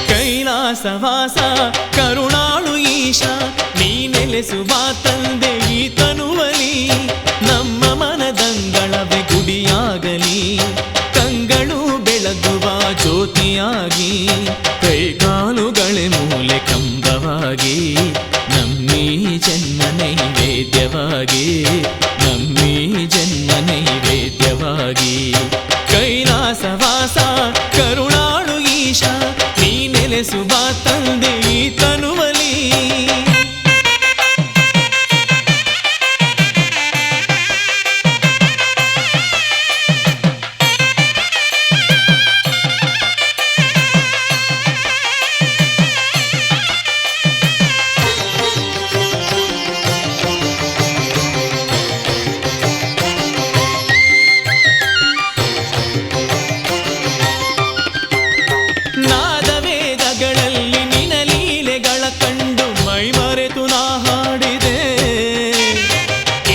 ಕೈಲಾಸವಾಸ ಕರುಣಾಳು ಈಶ ನೀ ನೆಲೆಸುವ ತಂದೆ ಈ ತನುವಲಿ ನಮ್ಮ ಮನದಂಗಳವೇ ಗುಡಿಯಾಗಲಿ ಕಂಗಳು ಬೆಳಗುವ ಜ್ಯೋತಿಯಾಗಿ ಕೈಕಾಲುಗಳೇ ಮೂಲೆ ಕಂಬವಾಗಿ ನಮ್ಮೀ ಜನ್ಮ ನೈವೇದ್ಯವಾಗಿ ನಮ್ಮೀ ಜನ್ಮ ನೈವೇದ್ಯವಾಗಿ ಕೈಲಾಸವಾಸ ನೆಲೆಸು ಬಾ ತಂದೆ ಈ ತನುವಲಿ. ನಾದವೇದಗಳಲ್ಲಿ ನಿನ ಲೀಲೆಗಳ ಕಂಡು ಮೈ ಮರೆತು ನಾ ಹಾಡಿದೆ.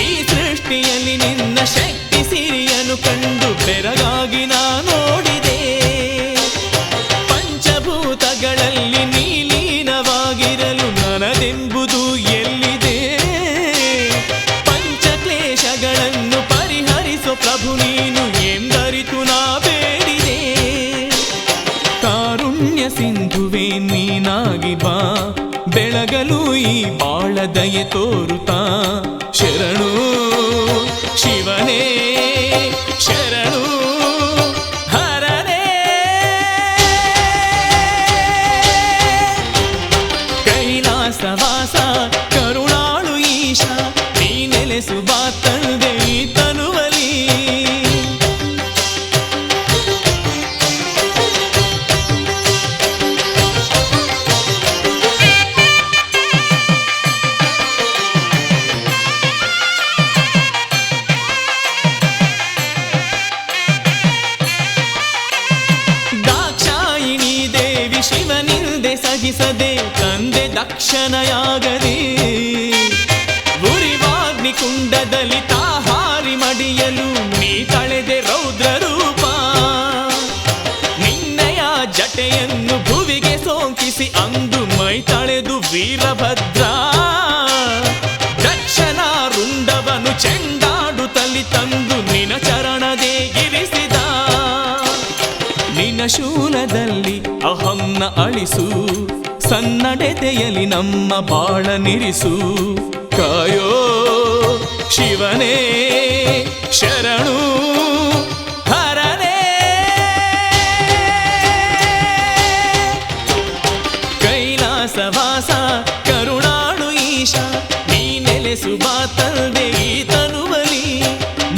ಈ ಸೃಷ್ಟಿಯಲ್ಲಿ ನಿನ್ನ ಶಕ್ತಿ ಸಿರಿಯನ್ನು ಕಂಡು ಬೆರಗಾಗಿ ನಾ ನೋಡಿದೆ. ಪಂಚಭೂತಗಳಲ್ಲಿ ನೀ ಲೀನವಾಗಿರಲು ನನದೆಂಬುದು ಎಲ್ಲಿದೆ. ಪಂಚಕ್ಲೇಶಗಳನ್ನು ಪರಿಹರಿಸೋ ಪ್ರಭು ನೀನು ಎಂದರಿತು ನಾ ಬೇಡಿದೆ. ಕಾರುಣ್ಯ ಸಿಂಧುವೆ ನೀನಾಗಿ ಬಾ ಬೆಳಗಲು ಈ ಬಾಳ ದಯೆ ತೋರುತ್ತಾ. ಶರಣು ಶಿವನೇ ಶರಣು ಹರನೇ. ಕೈಲಾಸವಾಸ ಕರುಣಾಳು ಈಶ ನೀ ನೆಲೆಸು ಬಾ ತಂದೆ ಈ ತನುವಲಿ. ದಾಕ್ಷಾಯಿಣಿ ದೇವಿ ಶಿವನಿಂದೆ ಸಹಿಸದೆ ತಂದೆ ದಕ್ಷನಯಾಗದೆ. ಉರಿವಾಗ್ನಿ ಕುಂಡದಲ್ಲಿ ತಾಹಾರಿ ಮಡಿಯಲು ನೀ ತಳೆದೆ ರೌದ್ರ ರೂಪ. ನಿನ್ನಯ ಜಟೆಯನ್ನು ಭುವಿಗೆ ಸೋಂಕಿಸಿ ಅಂದು ಮೈ ತಳೆದು ವೀರಭದ್ರ. ದಕ್ಷನ ರುಂಡವನು ಚೆಂಡಾಡುತ್ತಲಿ ತಂದು ನಿನ ಚರಣದೆ ಇರಿಸಿದ. ನಿನ್ನ ಶೂಲದಲ್ಲಿ ಅಹಂನ ಅಳಿಸು, ಸನ್ನಡೆತೆಯಲಿ ನಮ್ಮ ಬಾಳ ನಿರಿಸು. ಕಾಯೋ ಶಿವನೇ ಶರಣು ಹರನೇ. ಕೈಲಾಸವಾಸ ಕರುಣಾಳು ಈಶ ನೀ ನೆಲೆಸು ಬಾ ತಂದೆ ಈ ತನುವಲಿ.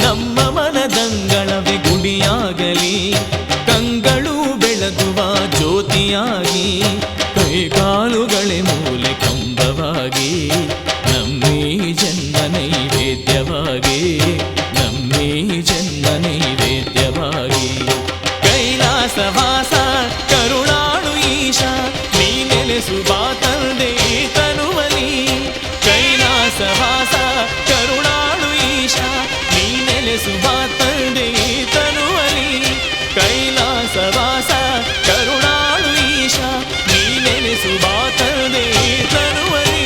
ನಮ್ಮ ಮನದಂಗಳವೆ ಗುಡಿಯಾಗಲಿ, ಕಂಗಳು ಬೆಳಗುವ ಜ್ಯೋತಿಯಾಗಿ. ಕೈಕಾಲುಗಳೇ ಮೂಲೆ ಕಂಬವಾಗಿ, ನಮ್ಮೀ ಜನ್ಮ ನೈವೇದ್ಯವಾಗಿ, ನಮ್ಮೀ ಜನ್ಮ ನೈವೇದ್ಯವಾಗಿ. ಕೈಲಾಸವಾಸ ಕರುಣಾಳು ಈಶ ನೀ ನೆಲೆಸು ಬಾ ತಂದೆ ಈ ತನುವಲಿ. ಕೈಲಾಸವಾಸ ಕರುಣಾಳು ಈಶ ನೀ ನೆಲೆಸು ಬಾ ತಂದೆ ಈ ತನುವಲಿ. ಕೈಲಾಸವಾಸ ಕರುಣಾಳು ಈಶ ನೀ ನೆಲೆಸು ಬಾ ತಂದೆ ಈ ತನುವಲಿ.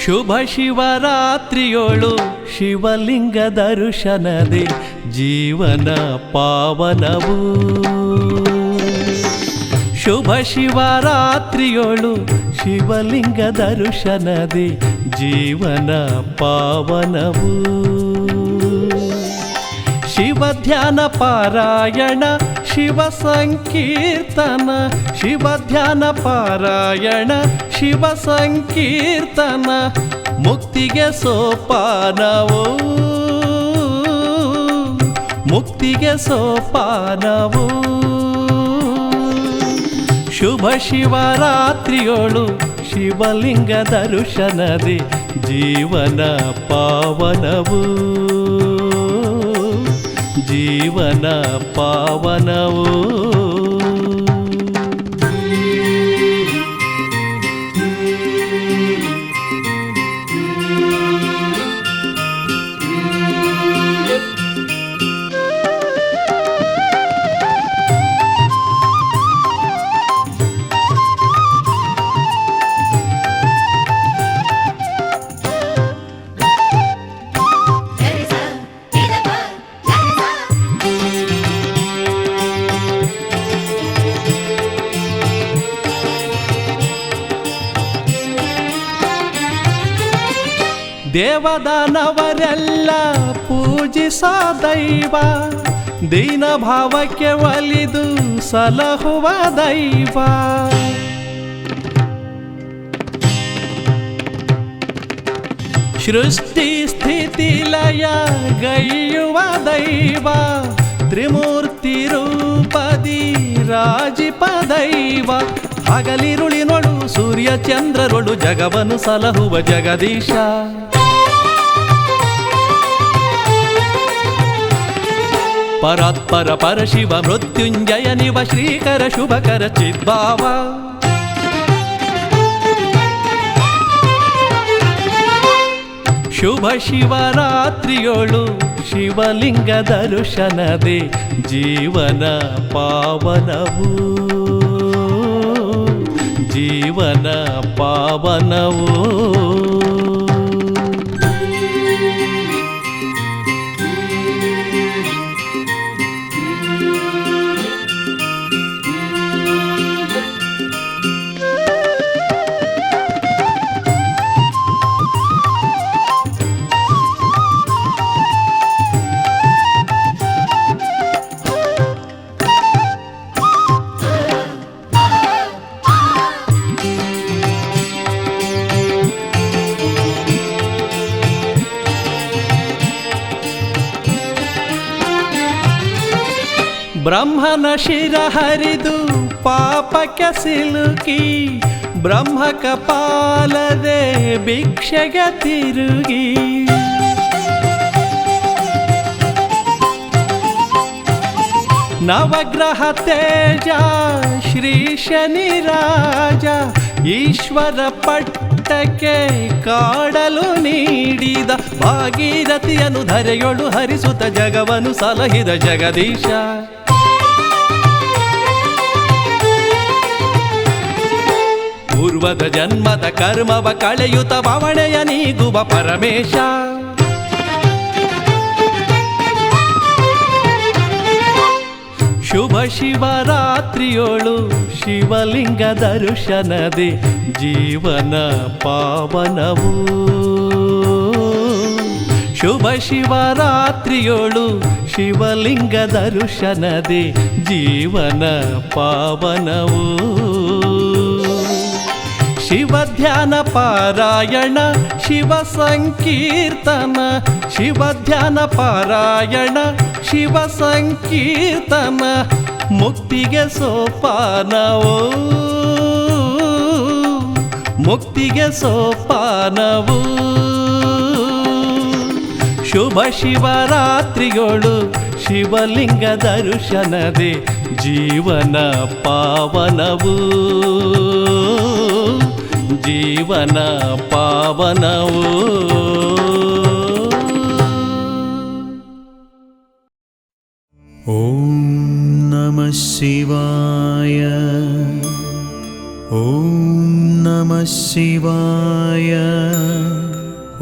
ಶುಭ ಶಿವರಾತ್ರಿಯೋಳು ಶಿವಲಿಂಗ ದರ್ಶನದೆ ಜೀವನ ಪಾವನವು. ಶುಭ ಶಿವರಾತ್ರಿಯೋಳು ಶಿವಲಿಂಗ ದರ್ಶನದೆ ಜೀವನ ಪಾವನವು. ಶಿವ ಧ್ಯಾನ ಪಾರಾಯಣ ಶಿವ ಸಂಕೀರ್ತನ, ಶಿವ ಧ್ಯಾನ ಪಾರಾಯಣ ಶಿವ ಸಂಕೀರ್ತನ. ಮುಕ್ತಿಗೆ ಸೋಪಾನವು, ಮುಕ್ತಿಗೆ ಸೋಪಾನವು. ಶುಭ ಶಿವರಾತ್ರಿಯೋಳು ಶಿವಲಿಂಗ ದರ್ಶನದೆ ಜೀವನ ಪಾವನವು, ಜೀವನ ಪಾವನವು. ದೇವದಾನವರೆಲ್ಲ ಪೂಜಿಸೋ ದೈವ, ದೀನ ಭಾವಕ್ಕೆ ಒಲಿದು ಸಲಹುವ ದೈವ. ಸೃಷ್ಟಿ ಸ್ಥಿತಿ ಲಯ ಗೈಯುವ ದೈವ, ತ್ರಿಮೂರ್ತಿ ರೂಪದಿ ರಾಜಿಪ ದೈವ. ಹಗಲಿರುಳಿನೊಳು ಸೂರ್ಯ ಚಂದ್ರರೊಳು ಜಗವನ್ನು ಸಲಹುವ ಜಗದೀಶ. ಪರಾತ್ಪರ ಪರಶಿವ ಮೃತ್ಯುಂಜಯ ನಿವ ಶ್ರೀಕರ ಶುಭಕರ ಚಿದ್ಭಾವ. ಶುಭ ಶಿವರಾತ್ರಿಯೋಳು ಶಿವಲಿಂಗ ದರ್ಶನದೆ ಜೀವನ ಪಾವನವು, ಜೀವನ ಪಾವನವು. ಬ್ರಹ್ಮನ ಶಿರ ಹರಿದು ಪಾಪಕ್ಕೆ ಸಿಲುಕಿ, ಬ್ರಹ್ಮ ಕಪಾಲದೆ ಭಿಕ್ಷೆಗೆ ತಿರುಗಿ. ನವಗ್ರಹ ತೇಜ ಶ್ರೀ ಶನಿ ರಾಜ, ಈಶ್ವರ ಪಟ್ಟಕ್ಕೆ ಕಾಡಲು ನೀಡಿದ ಭಾಗೀರಥಿಯನ್ನು ಧರೆಯೊಳು ಹರಿಸುತ್ತ ಜಗವನ್ನು ಸಲಹಿದ ಜಗದೀಶ. ಪೂರ್ವದ ಜನ್ಮದ ಕರ್ಮವ ಕಳೆಯುತ್ತ ಬವಣೆಯ ನೀಗುವ ಪರಮೇಶ. ಶುಭ ಶಿವರಾತ್ರಿಯೋಳು ಶಿವಲಿಂಗ ದರ್ಶನದೆ ಜೀವನ ಪಾವನವು. ಶುಭ ಶಿವರಾತ್ರಿಯೋಳು ಶಿವಲಿಂಗ ದರ್ಶನದೆ ಜೀವನ ಪಾವನವು. ಶಿವ ಧ್ಯಾನ ಪಾರಾಯಣ ಶಿವ ಸಂಕೀರ್ತನ, ಶಿವ ಧ್ಯಾನ ಪಾರಾಯಣ ಶಿವ ಸಂಕೀರ್ತನ. ಮುಕ್ತಿಗೆ ಸೋಪಾನವೋ, ಮುಕ್ತಿಗೆ ಸೋಪಾನವು. ಶುಭ ಶಿವರಾತ್ರಿಯೋಳು ಶಿವಲಿಂಗ ದರ್ಶನದೆ ಜೀವನ ಪಾವನವು, ಜೀವನ ಪಾವನವು. ಓಂ ನಮಃ ಶಿವಾಯ, ಓಂ ನಮಃ ಶಿವಾಯ,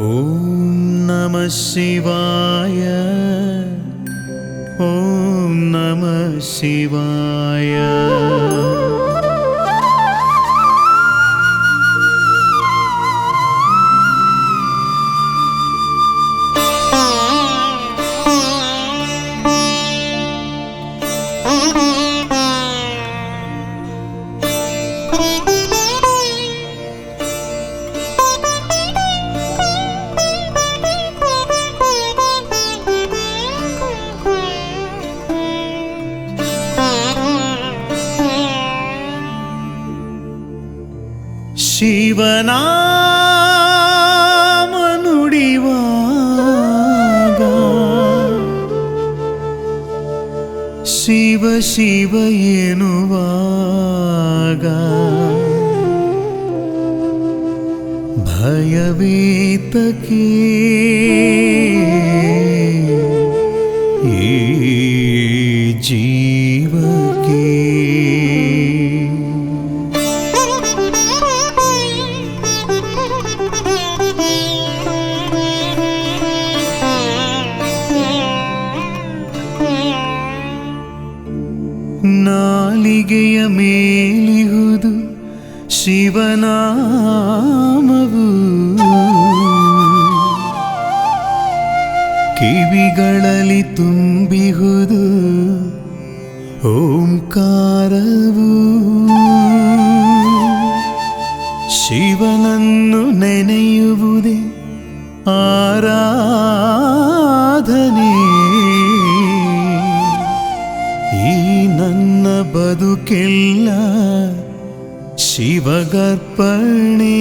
ಓಂ ನಮಃ ಶಿವಾಯ, ಓಂ ನಮಃ ಶಿವಾಯ. ಶಿವನಾಮ ನುಡಿವಾಗ ಶಿವ ಶಿವ ಎನ್ನುವಾಗ ಭಯವೇತಕೇ ಈ ಜೀವಕ್ಕೆ. ನಾಲಿಗೆಯ ಮೇಲಿಹುದು ಶಿವನಾಮವು, ಕಿವಿಗಳಲ್ಲಿ ತುಂಬಿಹುದು ಓಂಕಾರವು ಶಿವನನ್ನು ನೆನೆಯುವುದೇ ಆರಾಧನೆ. ಈ ನನ್ನ ಬದುಕೆಲ್ಲ ಶಿವಗರ್ಪಣೆ.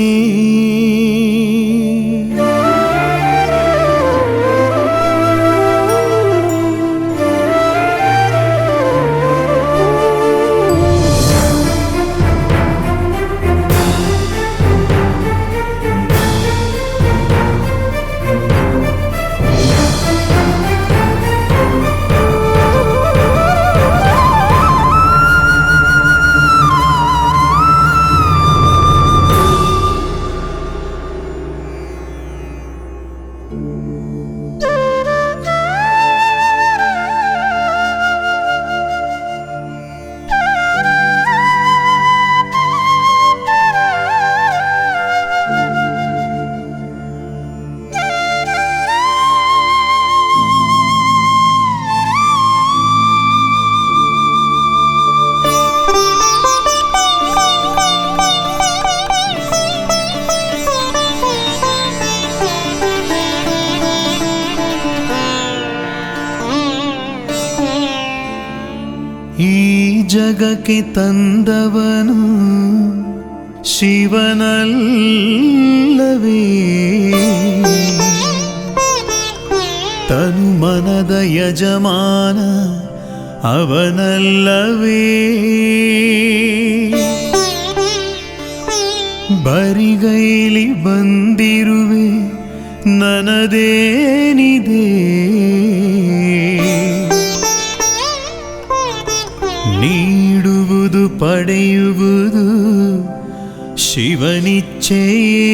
ಈ ಜಗಕ್ಕೆ ತಂದವನು ಶಿವನಲ್ಲವೇ, ತನು ಮನದ ಯಜಮಾನ ಅವನಲ್ಲವೇ. ಬರಿಗೈಲಿ ಬಂದಿರುವೆ ನನದೇನಿದೆ, ನೀಡುವುದು ಪಡೆಯುವುದು ಶಿವನಿಚ್ಛೆಯೇ.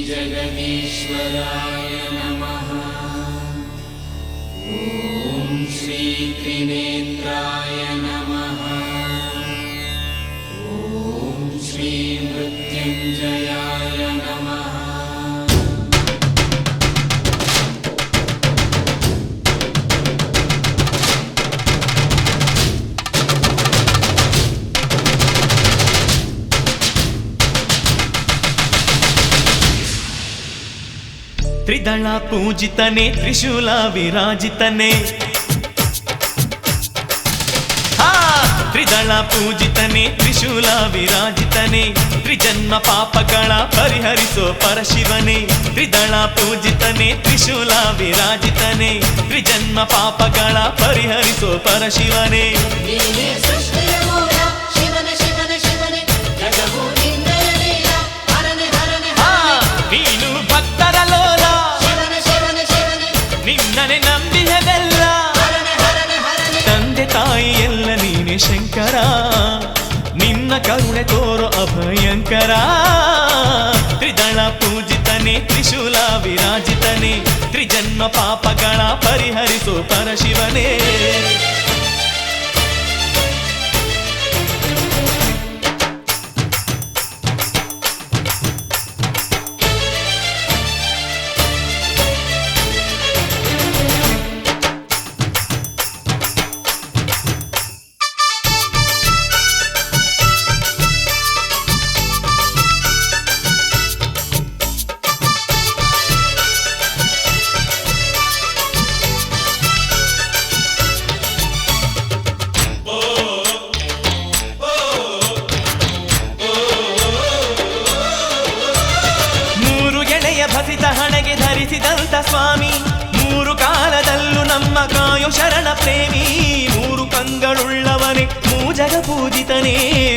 जगदीश्वराय नमः। ॐ श्री त्रिनेत्राय नमः। ॐ श्री मृत्युञ्जयाय नमः। ತ್ರಿದಳ ಪೂಜಿತನೆ ತ್ರಿಶೂಲ ವಿರಾಜಿತನೆ, ತ್ರಿದಳ ಪೂಜಿತನೆ ತ್ರಿಶೂಲ ವಿರಾಜಿತನೆ, ತ್ರಿಜನ್ಮ ಪಾಪಗಳ ಪರಿಹರಿಸೋ ಪರಶಿವನೇ. ತ್ರಿದಳ ಪೂಜಿತನೆ ತ್ರಿಶೂಲ ವಿರಾಜಿತನೆ, ತ್ರಿಜನ್ಮ ಪಾಪಗಳ ಪರಿಹರಿಸೋ ಪರಶಿವನೇ. ನೀನು ಭಕ್ತರ ಲೋಲ, ನಿನ್ನನೆ ನಂಬಿಹದೆಲ್ಲ, ತಂದೆ ತಾಯಿ ಎಲ್ಲ ನೀನೆ ಶಂಕರ, ನಿನ್ನ ಕರುಣೆ ತೋರೋ ಅಭಯಂಕರ. ತ್ರಿದಳ ಪೂಜಿತನೆ ತ್ರಿಶೂಲ ವಿರಾಜಿತನೆ, ತ್ರಿಜನ್ಮ ಪಾಪಗಳ ಪರಿಹರಿಸೋ ಪರಶಿವನೇ. ಸ್ವಾಮಿ, ಮೂರು ಕಾಲದಲ್ಲೂ ನಮ್ಮ ಕಾಯೋ ಶರಣ ಪ್ರೇಮಿ. ಮೂರು ಕಂಗಳುಳ್ಳವನೇ ಮೂಜಗ ಪೂಜಿತನೇ,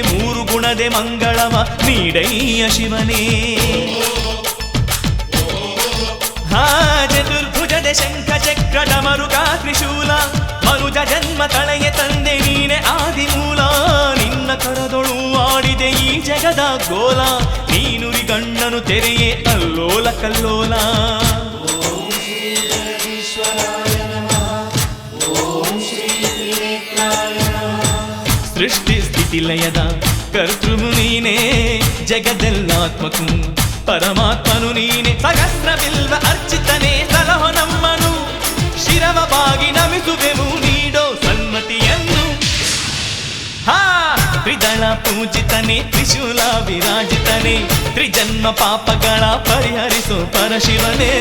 ಮೂರು ಗುಣದೆ ಮಂಗಳವ ನೀಡಯ್ಯ ಶಿವನೇ. ಚತುರ್ಭುಜದೆ ಶಂಖ ಚಕ್ರ ಡಮರುಗ ತ್ರಿಶೂಲ, ಮನುಜ ಜನ್ಮ ತಳೆಯ ತಂದೆ ನೀನೆ ಆದಿಮೂಲ. ನಿನ್ನ ಕರದೊಳು ಆಡಿದೆ ಈ ಜಗದ ಗೋಲ, ನೀನುರಿ ಗಣ್ಣನು ತೆರೆಯೇ ಅಲ್ಲೋಲ ಕಲ್ಲೋಲ. ಸೃಷ್ಟಿ ಸ್ಥಿತಿ ಲಯದ ಕರ್ತೃವು ನೀನೇ, ಜಗದೆಲ್ಲಾತ್ಮಕು ಪರಮಾತ್ಮನು ನೀನೆ. ಸಹಸ್ರ ಬಿಲ್ವ ಅರ್ಚಿತನೇ ಸಲಹೋ ನಮ್ಮನು, ಶಿರವ ಬಾಗಿ ನಮಿಸುವೆವು ನೀಡೋ ಸನ್ಮತಿಯನ್ನು. ತ್ರಿದಳ ಪೂಜಿತನೇ ತ್ರಿಶೂಲ ವಿರಾಜಿತನೇ, ತ್ರಿಜನ್ಮ ಪಾಪಗಳ ಪರಿಹರಿಸೋ ಪರಶಿವನೇ.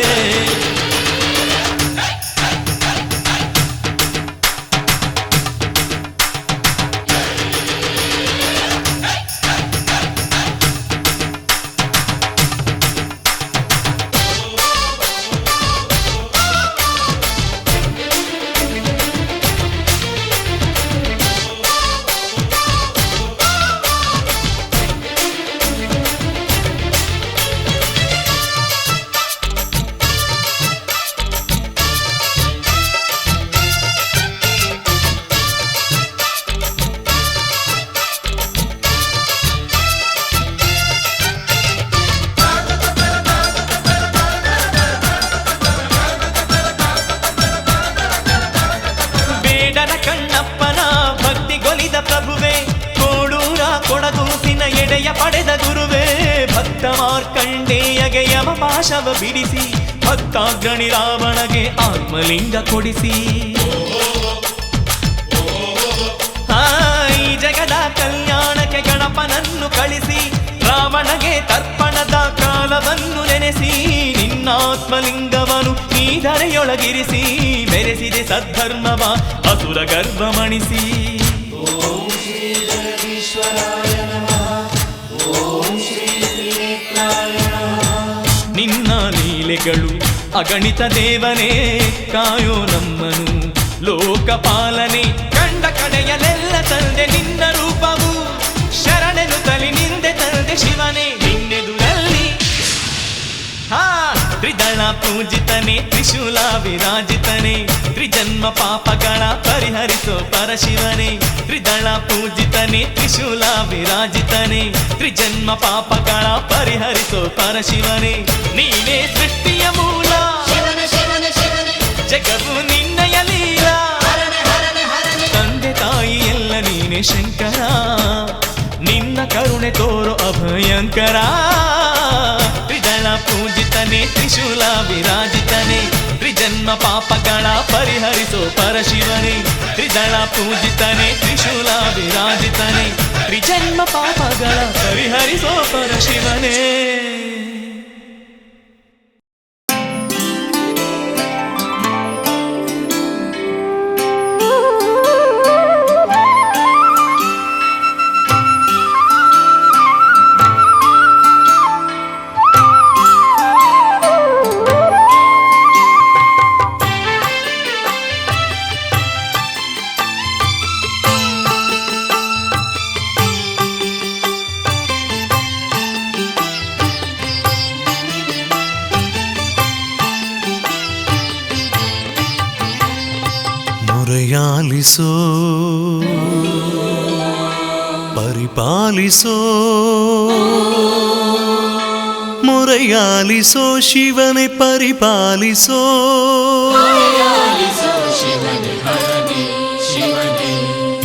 ಪಡೆದ ಗುರುವೇ ಭಕ್ತ ಮಾರ್ಕಂಡೇಯಗೆ ಯಮ ಪಾಶವ ಬಿಡಿಸಿ, ಭಕ್ತಾಗ್ರಣಿ ರಾವಣಗೆ ಆತ್ಮಲಿಂಗ ಕೊಡಿಸಿ. ಈ ಜಗದ ಕಲ್ಯಾಣಕ್ಕೆ ಗಣಪನನ್ನು ಕಳಿಸಿ, ರಾವಣಗೆ ತರ್ಪಣದ ಕಾಲವನ್ನು ನೆನೆಸಿ, ನಿನ್ನಾತ್ಮಲಿಂಗವನು ಈ ಧರೆಯೊಳಗಿರಿಸಿ, ಮೆರೆಸಿದೆ ಸದ್ಧರ್ಮವ ಅಸುರ ಗರ್ಭ ಮಣಿಸಿ. ಓಂ ಶ್ರೀ ಜಗದೀಶ್ವರಾಯ ನಮಃ, ಓಂ ಶ್ರೀ ತ್ರಿನೇತ್ರಾಯ ನಮಃ. ನಿನ್ನ ಲೀಲೆಗಳು ಅಗಣಿತ ದೇವನೇ, ಕಾಯೋ ನಮ್ಮನು ಲೋಕಪಾಲನೆ. ಕಂಡ ಕಡೆಯಲೆಲ್ಲ ತಂದೆ ನಿನ್ನ ರೂಪವು, ಶರಣೆನು ತಲಿ ನಿಂದೆ ತಂದೆ ಶಿವನೇ ನಿನ್ನೆದುರಲ್ಲಿ. ತ್ರಿದಳ ಪೂಜಿತನೇ ತ್ರಿಶೂಲ ವಿರಾಜಿತನೇ, ತ್ರಿಜನ್ಮ ಪಾಪಗಳ ಪರಿಹರಿಸೋ ಪರಶಿವನೇ. ತ್ರಿದಳ ಪೂಜಿತನೇ ತ್ರಿಶೂಲ ವಿರಾಜಿತನೇ, ತ್ರಿಜನ್ಮ ಪಾಪಗಳ ಪರಿಹರಿಸೋ ಪರಶಿವನೇ. ನೀನೇ ಸೃಷ್ಟಿಯ ಮೂಲ, ಜಗವು ನಿನ್ನಯ ಲೀಲ. ತಂದೆ ತಾಯಿ ಎಲ್ಲ ನೀನೆ ಶಂಕರ, ನಿನ್ನ ಕರುಣೆ ತೋರೋ ಅಭಯಂಕರ. ತ್ರಿದಳ ಪೂಜಿತನೇ ತ್ರಿಶೂಲ ವಿರಾಜಿತನೇ, ತ್ರಿಜನ್ಮ ಪಾಪಗಳ ಪರಿಹರಿಸೋ ಪರಶಿವನೇ. ತ್ರಿದಳ ಪೂಜಿತನೇ ತ್ರಿಶೂಲ ವಿರಾಜಿತನೇ, ತ್ರಿಜನ್ಮ ಪಾಪಗಳ ಪರಿಹರಿಸೋ ಪರಶಿವನೇ. ಮೊರೆಯಾಲಿಸೋ ಪರಿಪಾಲಿಸೋ, ಮೊರೆಯಾಲಿಸೋ ಶಿವನೇ ಪರಿಪಾಲಿಸೋ.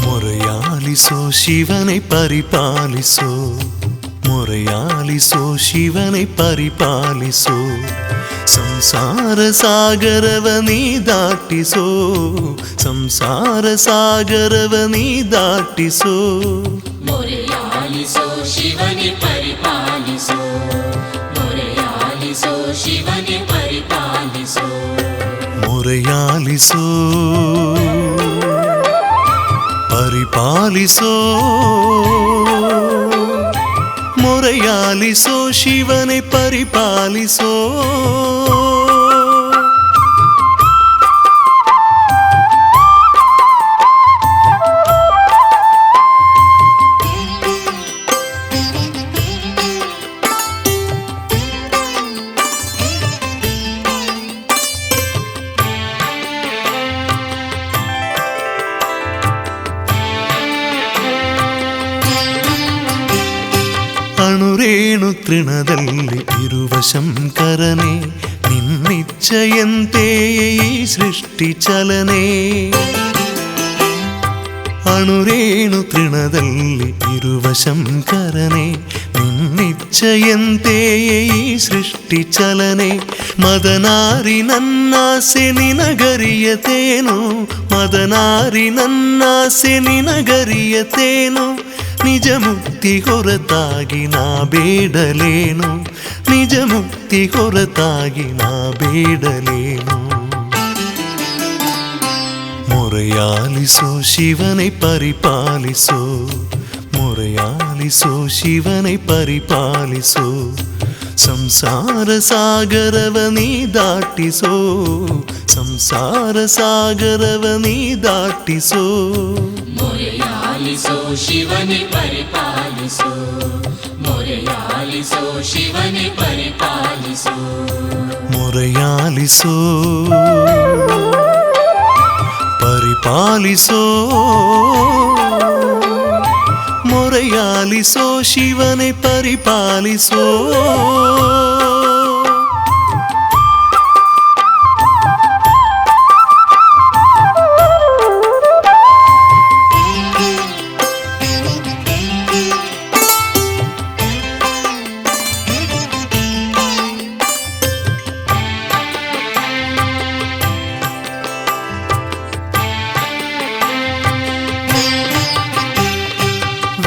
ಮೊರೆಯಾಲಿಸೋ ಶಿವನೇ ಪರಿಪಾಲಿಸೋ, ಮೊರೆಯಾಲಿಸೋ ಶಿವನೇ ಪರಿಪಾಲಿಸೋ. ಸಂಸಾರ ಸಾಗರವ ನೀ ದಾಟಿಸೋ, ಸಂಸಾರ ಸಾಗರವ ನೀ ದಾಟಿಸೋ. ಮೊರೆಯಾಲಿಸೋ ಶಿವನೇ ಪರಿಪಾಲಿಸೋ, ಮೊರೆಯಾಲಿಸೋ ಶಿವನೇ ಪರಿಪಾಲಿಸೋ. ಮೊರೆಯಾಲಿಸೋ ಪರಿಪಾಲಿಸೋ, ಮೊರೆಯಾಲಿಸೋ ಶಿವನೇ ಪರಿಪಾಲಿಸೋ. ಅಣುರೇಣು ತೃಣದಲ್ಲಿ ಇರುವ ಶಂಕರನೇ ನಿನ್ನಿಚ್ಛೆಯಂತೆ ಈ ಸೃಷ್ಟಿ ಚಲನೆ. ಅಣುರೇಣು ತೃಣದಲ್ಲಿ ಇರುವ ಶಂಕರನೇ ನಿನ್ನಿಚ್ಛೆಯಂತೆ ಈ ಸೃಷ್ಟಿ ಚಲನೆ. ಮದನಾರಿ ನನ್ನಾಸೆ ನಿನಗರಿಯತೇನು, ಮದನಾರಿ ನನ್ನಾಸೆ ನಿನಗರಿಯತೇನು. ನಿಜ ಮುಕ್ತಿ ಹೊರತಾಗಿ ನಾ ಬೇಡಲೇನು, ನಿಜ ಮುಕ್ತಿ ಹೊರತಾಗಿ ನಾ ಬೇಡಲೇನು. ಮೊರೆಯಾಲಿಸೋ ಶಿವனை ಪರಿಪಾಲಿಸೋ, ಮೊರೆಯಾಲಿಸೋ ಶಿವனை ಪರಿಪಾಲಿಸೋ. ಸಂಸಾರ ಸಾಗರವ ನೀ ದಾಟಿಸೋ, ಸಂಸಾರ ಸಾಗರವ ನೀ ದಾಟಿಸೋ. ಮೊರೆಯಾಲಿಸೋ ಶಿವನೇ ಪರಿಪಾಲಿಸೋ, ಮೊರೆಯಾಲಿಸೋ ಶಿವನೇ ಪರಿಪಾಲಿಸೋ. ಮೊರೆಯಾಲಿಸೋ ಪರಿಪಾಲಿಸೋ, ಮೊರೆಯಾಲಿಸೋ ಶಿವನೇ ಪರಿಪಾಲಿಸೋ.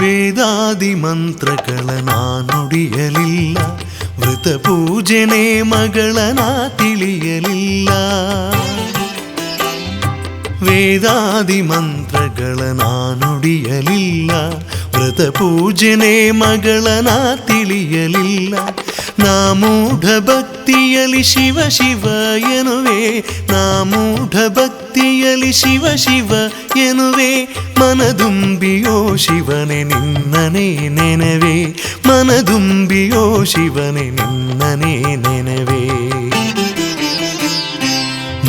ವೇದಾದಿ ಮಂತ್ರಗಳ ನಾ ನುಡಿಯಲಿಲ್ಲ, ವೃತ ಪೂಜೆನೇ ಮಗಳ ನಾ ತಿಳಿಯಲಿಲ್ಲ. ವೇದಾದಿ ಮಂತ್ರಗಳ ನಾ ನುಡಿಯಲಿಲ್ಲ, ವ್ರತ ಪೂಜೆನೇ ಮಗಳ ನಾ ತಿಳಿಯಲಿಲ್ಲ. ನಾ ಮೂಢ ಭಕ್ತಿಯಲಿ ಶಿವ ಶಿವ ಎನ್ನುವೆ, ನಾ ಮೂಢ ಭಕ್ತಿಯಲಿ ಶಿವ ಶಿವ ಎನ್ನುವೆ. ಮನದುಂಬಿಯೋ ಶಿವನೇ ನಿನ್ನನೇ ನೆನವೆ, ಮನದುಂಬಿಯೋ ಶಿವನೇ ನಿನ್ನನೇ ನೆನವೆ.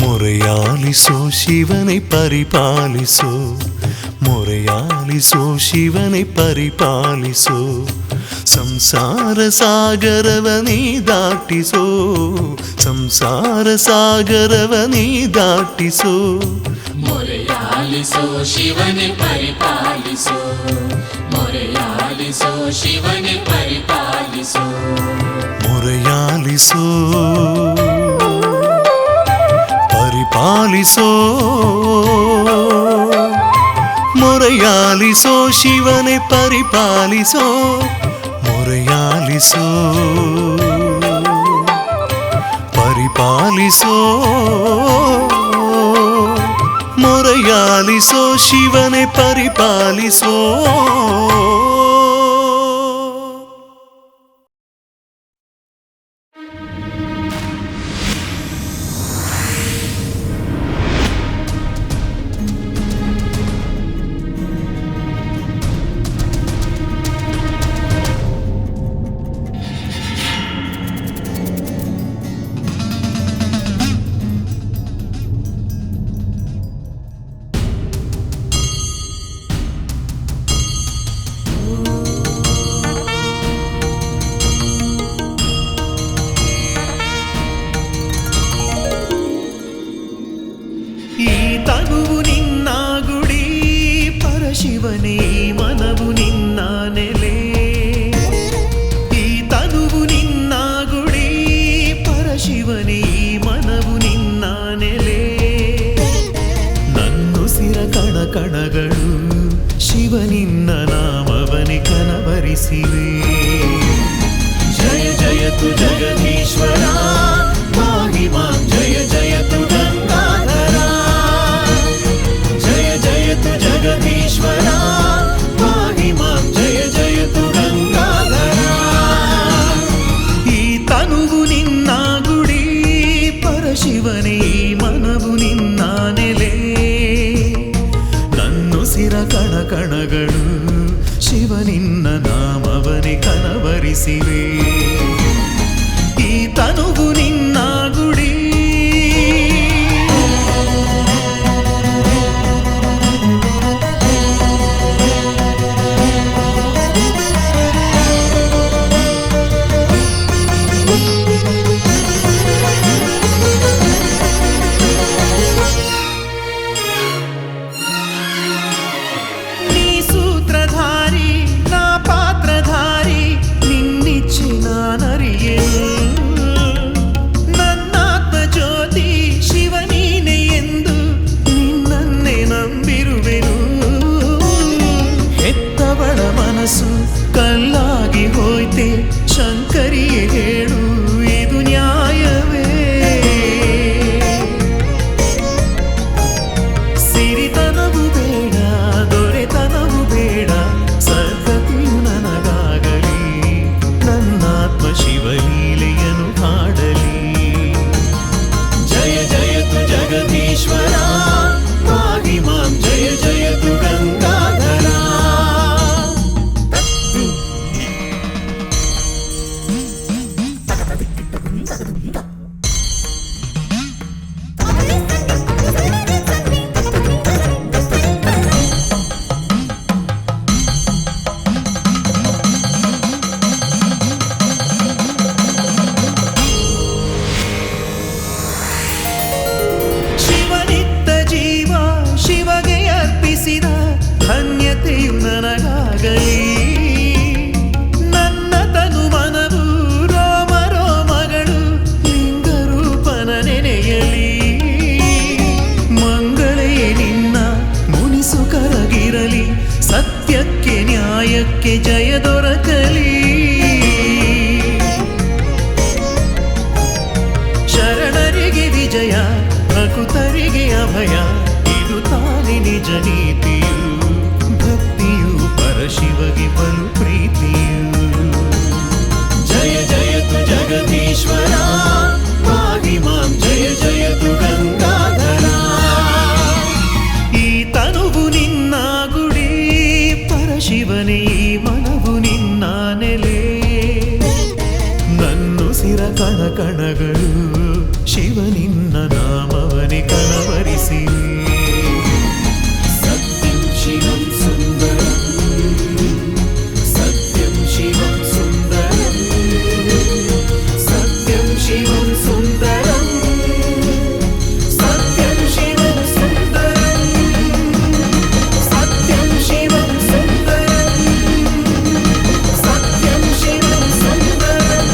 ಮೊರೆಯಾಲಿಸೋ ಶಿವனை ಪರಿಪಾಲಿಸೋ, ಮೊರೆಯಾಲಿಸೋ ಶಿವனை ಪರಿಪಾಲಿಸೋ. ಸಂಸಾರ ಸಾಗರವ ನೀ ದಾಟಿಸೋ, ಸಂಸಾರ ಸಾಗರವ ನೀ ದಾಟಿಸೋ. ಮೊರೆಯಾಲಿಸೋ ಶಿವನೇ ಪರಿಪಾಲಿಸೋ, ಮೊರೆಯಾಲಿಸೋ ಶಿವನೇ ಪರಿಪಾಲಿಸೋ. ಮೊರೆಯಾಲಿಸೋ ಪರಿಪಾಲಿಸೋ, ಮೊರೆಯಾಲಿಸೋ ಶಿವನೇ ಪರಿಪಾಲಿಸೋ. ಮೊರೆಯಾಲಿಸೋ ಪರಿಪಾಲಿಸೋ, ಮೊರೆಯಾಲಿಸೋ ಶಿವನೇ ಪರಿಪಾಲಿಸೋ. ಶಿವನೇ ಮನವು ನಿನ್ನ ನೆಲೆ, ಈ ತನುವು ನಿನ್ನ ಗುಡಿ ಪರಶಿವನೇ ಮನವು ನಿನ್ನ ನೆಲೆ. ನನ್ನುಸಿರ ಕಣ ಕಣಗಳು ಶಿವ ನಿನ್ನ ನಾಮವನೆ ಕನವರಿಸಿವೆ. ಜಯ ಜಯತು ಜಗದೀಶ್ವರ ಮಾಹಿಮಾ, ಜಯ ಜಯತು ಗಂಗಾಧರ, ಜಯ ಜಯತು ಜಗದೀಶ್ವರ ಮಾಹಿಮಾ, ಜಯ ಜಯತು ಗಂಗಾಧರ. ಈ ತನುವು ನಿನ್ನ ಗುಡಿ ಪರಶಿವನೇ ಮನವು ನಿನ್ನ ನೆಲೆ. ನನ್ನುಸಿರ ಕಣ ಕಣಗಳು ಶಿವ ನಿನ್ನ ನಾಮವನೆ ಕನವರಿಸಿವೆ. ಈ ತನುವು ನಿನ್ನ ಗುಡಿ. ಶಿವನೇ ಈ ಮನವು ನಿನ್ನ ನೆಲೆ, ನನ್ನುಸಿರ ಕಣ ಕಣಗಳು ಶಿವ ನಿನ್ನ ನಾಮವನೇ ಕನವರಿಸಿ. ಸತ್ಯಂ ಶಿವಂ ಸುಂದರಂ, ಸತ್ಯಂ ಶಿವಂ ಸುಂದರಂ, ಸತ್ಯಂ ಶಿವಂ ಸುಂದರಂ, ಸತ್ಯಂ ಶಿವಂ ಸುಂದರಂ, ಸತ್ಯಂ ಶಿವಂ ಸುಂದರಂ, ಸತ್ಯಂ ಶಿವಂ ಸುಂದರಂ.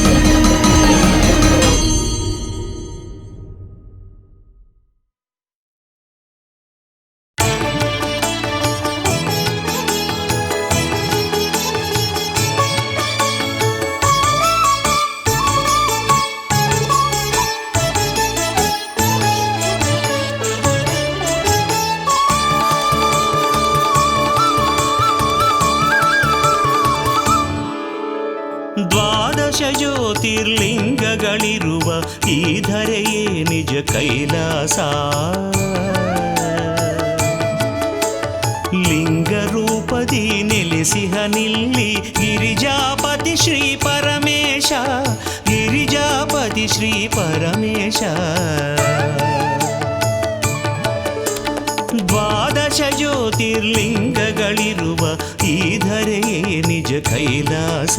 ದ್ವಾದಶ ಜ್ಯೋತಿರ್ಲಿಂಗಗಳಿರುವ ಈ ಧರೆಯೇ ನಿಜ ಕೈಲಾಸ. ಲಿಂಗ ರೂಪದಿ ನೆಲೆಸಿಹನಿಲ್ಲಿ ಗಿರಿಜಾಪತಿ ಶ್ರೀ ಪರಮೇಶ, ಗಿರಿಜಾಪತಿ ಶ್ರೀ ಪರಮೇಶ. ದ್ವಾದಶ ಜ್ಯೋತಿರ್ಲಿಂಗಗಳಿರುವ ಈ ಧರೆಯೇ ನಿಜ ಕೈಲಾಸ.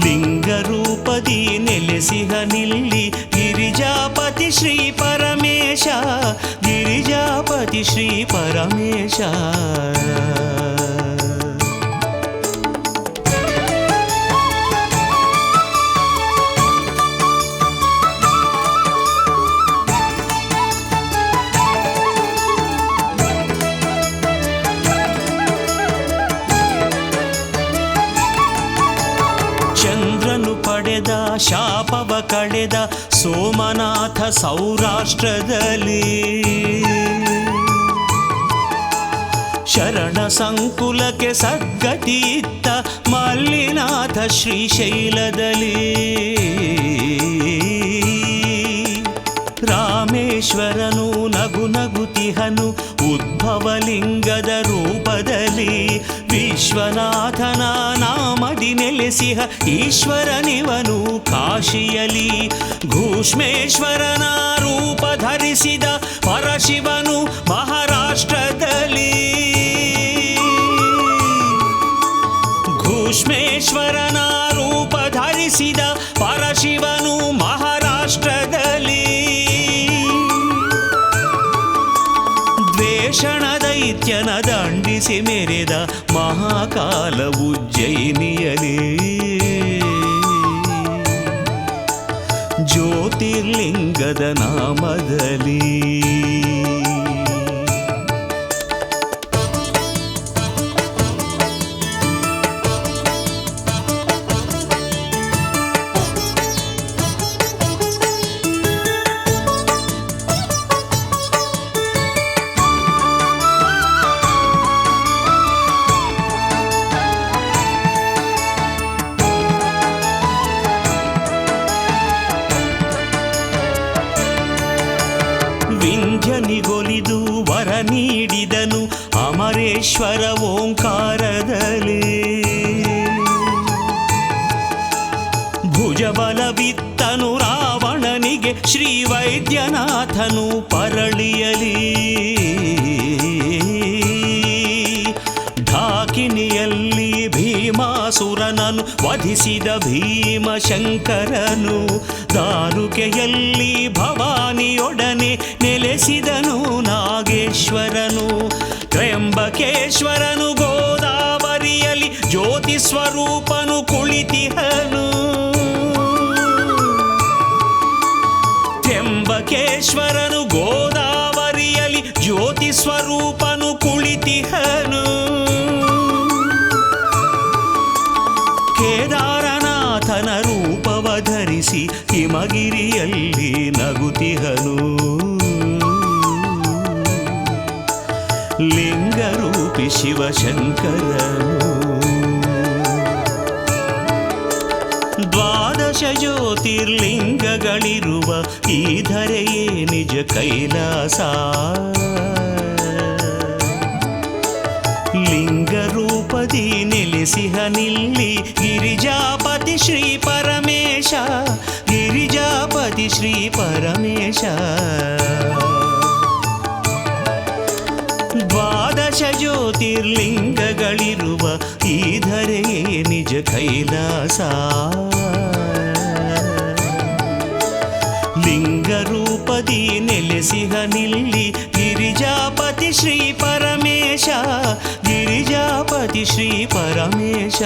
ಲಿಂಗ ರೂಪದಿ ನೆಲೆಸಿಹನಿಲ್ಲಿ ಗಿರಿಜಾಪತಿ ಶ್ರೀ ಪರಮೇಶ, ಗಿರಿಜಾಪತಿ ಶ್ರೀ ಪರಮೇಶ. ಚಂದ್ರನು ಪಡೆದ ಶಾಪವ ಕಳೆದ ಸೋಮನಾಥ ಸೌರಾಷ್ಟ್ರದಲ್ಲಿ, ಶರಣ ಸಂಕುಲಕ್ಕೆ ಸದ್ಗತಿ ಇತ್ತ ಮಲ್ಲಿನಾಥ ಶ್ರೀಶೈಲದಲ್ಲಿ, ರಾಮೇಶ್ವರನು ನಗು ನಗುತಿಹನು ಉದ್ಭವಲಿಂಗದ ರೂಪದಲ್ಲಿ, ವಿಶ್ವನಾಥನ ನಾಮದಿ ನೆಲೆಸಿಹ ಈಶ್ವರನಿವನು ಕಾಶಿಯಲಿ, ಘೂಷ್ಮೇಶ್ವರನ ರೂಪ ಧರಿಸಿದ ಪರಶಿವನು ಮಹಾರಾಷ್ಟ್ರದಲ್ಲಿ, ಘೂಷ್ಮೇಶ್ವರನ ರೂಪ ಧರಿಸಿದ ಪರಶಿವನು ಮಹಾರಾಷ್ಟ್ರದಲ್ಲಿ, ದ್ವೇಷಣ ದೈತ್ಯನ ದಂಡಿಸಿ ಮೆರೆದ ಮಹಾಕಾಲ ಉಜ್ಜಯಿನಿಯಲಿ, ಜ್ಯೋತಿರ್ಲಿಂಗದ ನಾಮದಲ್ಲಿ. ವಿಂಧ್ಯನಿಗೊಲಿದು ವರ ನೀಡಿದನು ಅಮರೇಶ್ವರ ಓಂಕಾರದಲ್ಲಿ, ಭುಜಬಲವಿತ್ತನು ರಾವಣನಿಗೆ ಶ್ರೀ ವೈದ್ಯನಾಥನು ಪರಳಿಯಲಿ, ಢಾಕಿನಿಯಲ್ಲಿ ಭೀಮಾಸುರನನು ವಧಿಸಿದ ಭೀಮಶಂಕರನು, ದಾರುಕೆಯಲ್ಲಿ ಭವಾನಿಯೊಡನೆ ನೆಲೆಸಿದನು ನಾಗೇಶ್ವರನು, ತ್ರ್ಯಂಬಕೇಶ್ವರನು ಗೋದಾವರಿಯಲ್ಲಿ ಜ್ಯೋತಿ ಸ್ವರೂಪನು ಕುಳಿತಿಹನು, ತ್ರ್ಯಂಬಕೇಶ್ವರನು ಗೋದಾವರಿಯಲ್ಲಿ ಜ್ಯೋತಿ ಸ್ವರೂಪನು ಕುಳಿತಿಹನು, ಕೇದಾರನಾಥನ ರೂಪವ ಧರಿಸಿ ಹಿಮಗಿರಿಯಲ್ಲಿ ನಗುತಿಹನು, ಲಿಂಗರೂಪಿ ಶಿವಶಂಕರನು. ದ್ವಾದಶ ಜ್ಯೋತಿರ್ಲಿಂಗಗಳಿರುವ ಈ ಧರೆಯೇ ನಿಜ ಕೈಲಾಸ. ರೂಪದಿ ನೆಲೆಸಿಹ ನಿಲ್ಲಿ ಗಿರಿಜಾಪತಿ ಶ್ರೀ ಪರಮೇಶ ಗಿರಿಜಾಪತಿ ಶ್ರೀ ಪರಮೇಶ ದ್ವಾದಶ ಜ್ಯೋತಿರ್ಲಿಂಗಗಳಿರುವ ಈ ಧರೆಯೇ ನಿಜ ಕೈಲಾಸ ಲಿಂಗ ರೂಪದಿ ನೆಲೆಸಿಹ ನಿಲ್ಲಿ ಗಿರಿಜಾಪತಿ ಶ್ರೀ ಪರಮೇಶ ಗಿರಿಜಾಪತಿ ಶ್ರೀ ಪರಮೇಶ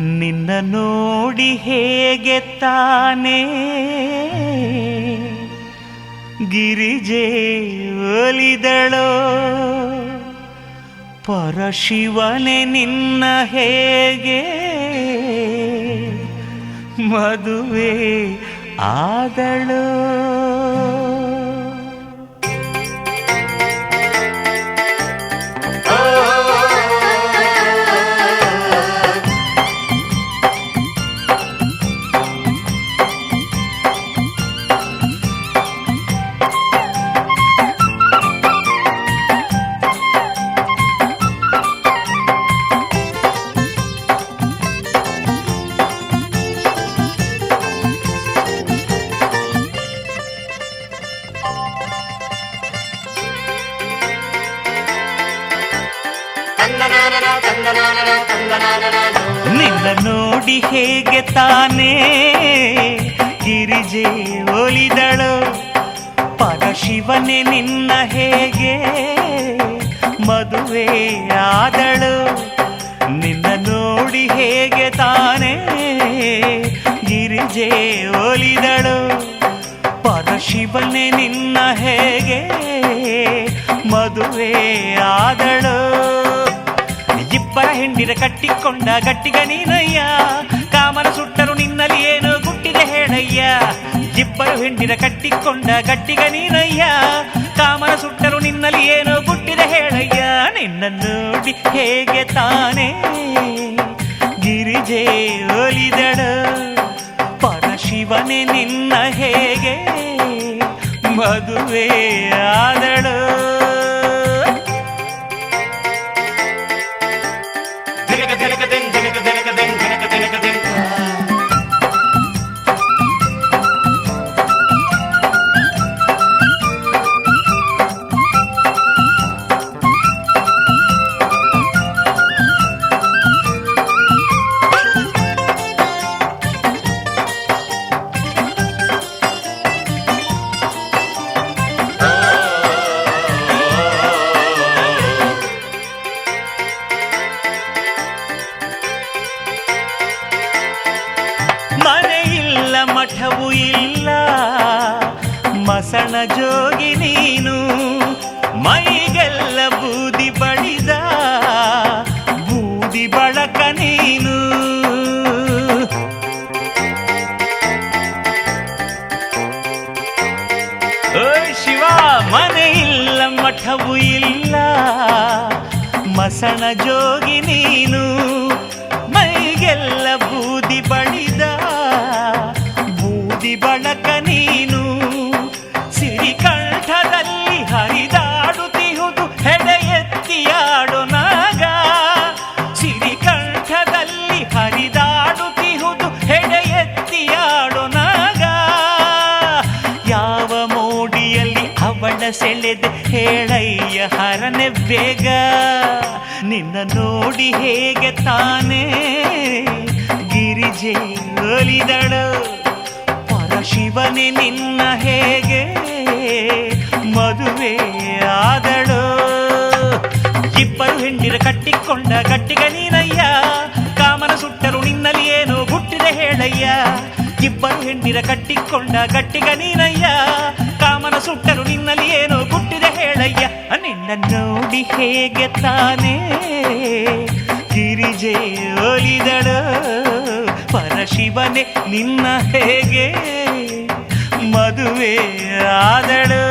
ನಿನ್ನ ನೋಡಿ ಹೇಗೆ ತಾನೇ ಗಿರಿಜೆ ಒಲಿದಳೋ ಪರಶಿವನೇ ನಿನ್ನ ಹೇಗೆ ಮದುವೆ ಆದಳೋ. ನಿನ್ನ ನೋಡಿ ಹೇಗೆ ತಾನೇ ಗಿರಿಜೆ ಒಲಿದಳು ಪರಶಿವನೇ ನಿನ್ನ ಹೇಗೆ ಮದುವೆ ಆದಳು. ನಿನ್ನ ನೋಡಿ ಹೇಗೆ ತಾನೇ ಗಿರಿಜೆ ಒಲಿದಳು ಪರಶಿವನೇ ನಿನ್ನ ಹೇಗೆ ಮದುವೆ ಆದಳು. ಇಬ್ಬರ ಹೆಂಡಿರ ಕಟ್ಟಿಕೊಂಡ ಗಟ್ಟಿಗ ನೀನಯ್ಯ ಕಾಮನ ಸುಟ್ಟರು ನಿನ್ನಲ್ಲಿ ಏನು ಗುಟ್ಟಿದೆ ಹೇಳಯ್ಯ. ಇಬ್ಬರು ಹೆಂಡಿರ ಕಟ್ಟಿಕೊಂಡ ಗಟ್ಟಿಗ ನೀನಯ್ಯ ಕಾಮನ ಸುಟ್ಟರು ನಿನ್ನಲ್ಲಿ ಏನು ಗುಟ್ಟಿದೆ ಹೇಳಯ್ಯ. ನಿನ್ನ ನೋಡಿ ಹೇಗೆ ತಾನೇ ಗಿರಿಜೆ ಒಲಿದಳು ಪರಶಿವನೇ ನಿನ್ನ ಹೇಗೆ ಮದುವೆ ಆದಳು. ಮಠವೂ ಇಲ್ಲ ಮಸಣ ಜೋಗಿ ನೀನು ಮೈಗೆಲ್ಲ ಬೂದಿ ಬಳಿದ ಬೂದಿ ಬಳಕ ನೀನು. ಓ ಶಿವ ಮನೆ ಇಲ್ಲ ಮಠವೂ ಇಲ್ಲ ಮಸಣ ಜೋಗಿ ನೀನು ಮೈಗೆಲ್ಲ ಬೂದಿ ಬಳಿದ ಬಳಕ ನೀನು. ಸಿರಿಕಂಠದಲ್ಲಿ ಹರಿದಾಡುತ್ತಿಹುದು ಹೆಡೆ ಎತ್ತಿಯಾಡೋ ನಾಗ ಸಿರಿಕಂಠದಲ್ಲಿ ಹರಿದಾಡುತ್ತಿಹುದು ಹೆಡೆ ಎತ್ತಿಯಾಡೋ ನಾಗ. ಯಾವ ಮೋಡಿಯಲ್ಲಿ ಅವಳ ಸೆಳೆದೆ ಹೇಳಯ್ಯ ಹರನೆ ಬೇಗ. ನಿನ್ನ ನೋಡಿ ಹೇಗೆ ತಾನೇ ಗಿರಿಜೆ ಒಲಿದಳು ಶಿವನೇ ನಿನ್ನ ಹೇಗೆ ಮದುವೆ ಆದಳು. ಇಬ್ಬರು ಹೆಂಡಿರ ಕಟ್ಟಿಕೊಂಡ ಗಟ್ಟಿಗ ನೀನಯ್ಯ ಕಾಮನ ಸುಟ್ಟರು ನಿನ್ನಲ್ಲಿ ಏನು ಗುಟ್ಟಿದೆ ಹೇಳಯ್ಯ. ಇಬ್ಬರು ಹೆಂಡಿರ ಕಟ್ಟಿಕೊಂಡ ಗಟ್ಟಿಗ ನೀನಯ್ಯ ಕಾಮನ ಸುಟ್ಟರು ನಿನ್ನಲ್ಲಿ ಏನು ಗುಟ್ಟಿದೆ ಹೇಳಯ್ಯ. ನಿನ್ನ ನೋಡಿ ಹೇಗೆ ತಾನೇ ಗಿರಿಜೆ ಒಲಿದಳು ಪರಶಿವನೇ ನಿನ್ನ ಹೇಗೆ ಮದುವೆ ಆದಳು.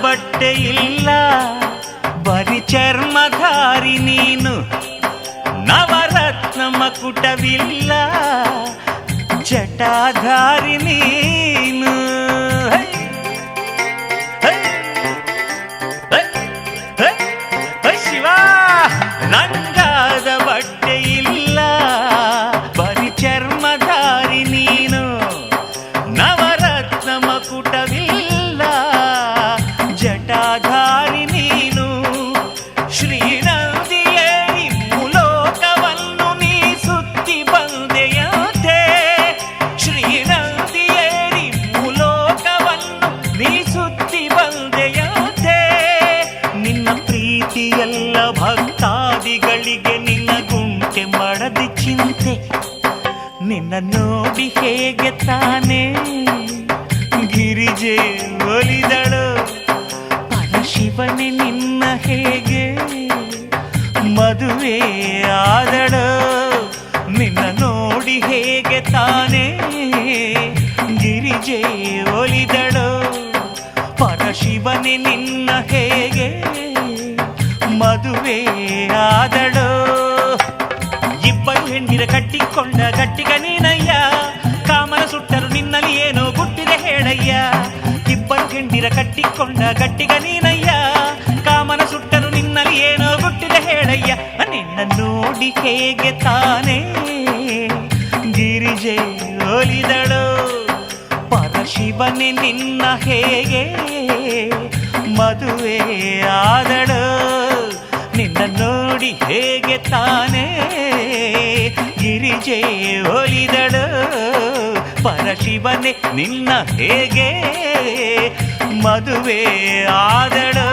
ಬಟ್ಟೆ ಇಲ್ಲ ಬರಿ ಚರ್ಮಧಾರಿ ನೀನು ನವರತ್ನ ಮಕುಟವಿಲ್ಲ ಜಟಾಧಾರಿ ನೀನು. ಇಲ್ಲ ಬರಿ ಚರ್ಮಧಾರಿ ನೀನು ನವರತ್ನ ಮಕುಟವಿಲ್ಲ ಜಟಾಧಾರಿ ನೀನು ಶ್ರೀನಂದಿಯೇರಿ ಮುಲೋಕವನ್ನು ನೀ ಸುತ್ತಿ ಬಂದೆಯಂತೆ ಶ್ರೀನಂದಿಯೇರಿ ಮುಲೋಕವನ್ನು ನೀ ಸುತ್ತಿ ಬಂದೆಯಂತೆ ನಿನ್ನ ಪ್ರೀತಿಯಲ್ಲ ಭಕ್ತಾದಿಗಳಿಗೆ ನಿನ್ನ ಗುಂಟೆ ಮಾಡದಿ ಚಿಂತೆ ನಿನ್ನ ನೋಡಿ ಹೇಗೆ ತಾನೇ ಗಿರಿಜೆ ಒಲಿದಳು ಪರಶಿವನೇ ನಿನ್ನ ಹೇಗೆ ಮದುವೆ ಆದಳು ನಿನ್ನ ನೋಡಿ ಹೇಗೆ ತಾನೇ ಗಿರಿಜೆ ಒಲಿದಳು ಪರಶಿವನೇ ನಿನ್ನ ಹೇಗೆ ಮದುವೆ ಆದಳು ಇಬ್ಬರು ಹೆಣ್ಣಿರ ಕಟ್ಟಿಕೊಂಡ ಗಟ್ಟಿಗ ನೀನಯ್ಯ ಕಾಮನ ಸುಟ್ಟರು ನಿನ್ನಲ್ಲಿ ಏನೋ ಗುಟ್ಟಿದೆ ಹೇಳಯ್ಯ ಇಬ್ಬರು ಹೆಣ್ಣಿರ ಕಟ್ಟಿಕೊಂಡ ಗಟ್ಟಿಗ ನೀನಯ್ಯ ಕಾಮನ ಸುಟ್ಟರು ನಿನ್ನಲ್ಲಿ ಏನೋ ಗುಟ್ಟಿದೆ ಹೇಳಯ್ಯ ನಿನ್ನ ನೋಡಿ ಹೇಗೆ ತಾನೇ ಗಿರಿಜೆ ಒಲಿದಳು ಪರಶಿವನೇ ನಿನ್ನ ಹೇಗೆ ಮದುವೆ ಆದಳು ನಿನ್ನ ನೋಡಿ ಹೇಗೆ ತಾನೇ ಗಿರಿಜೆ ಒಲಿದಳು ಪರಶಿವನೇ ನಿನ್ನ ಹೇಗೆ ಮದುವೆ ಆದಳು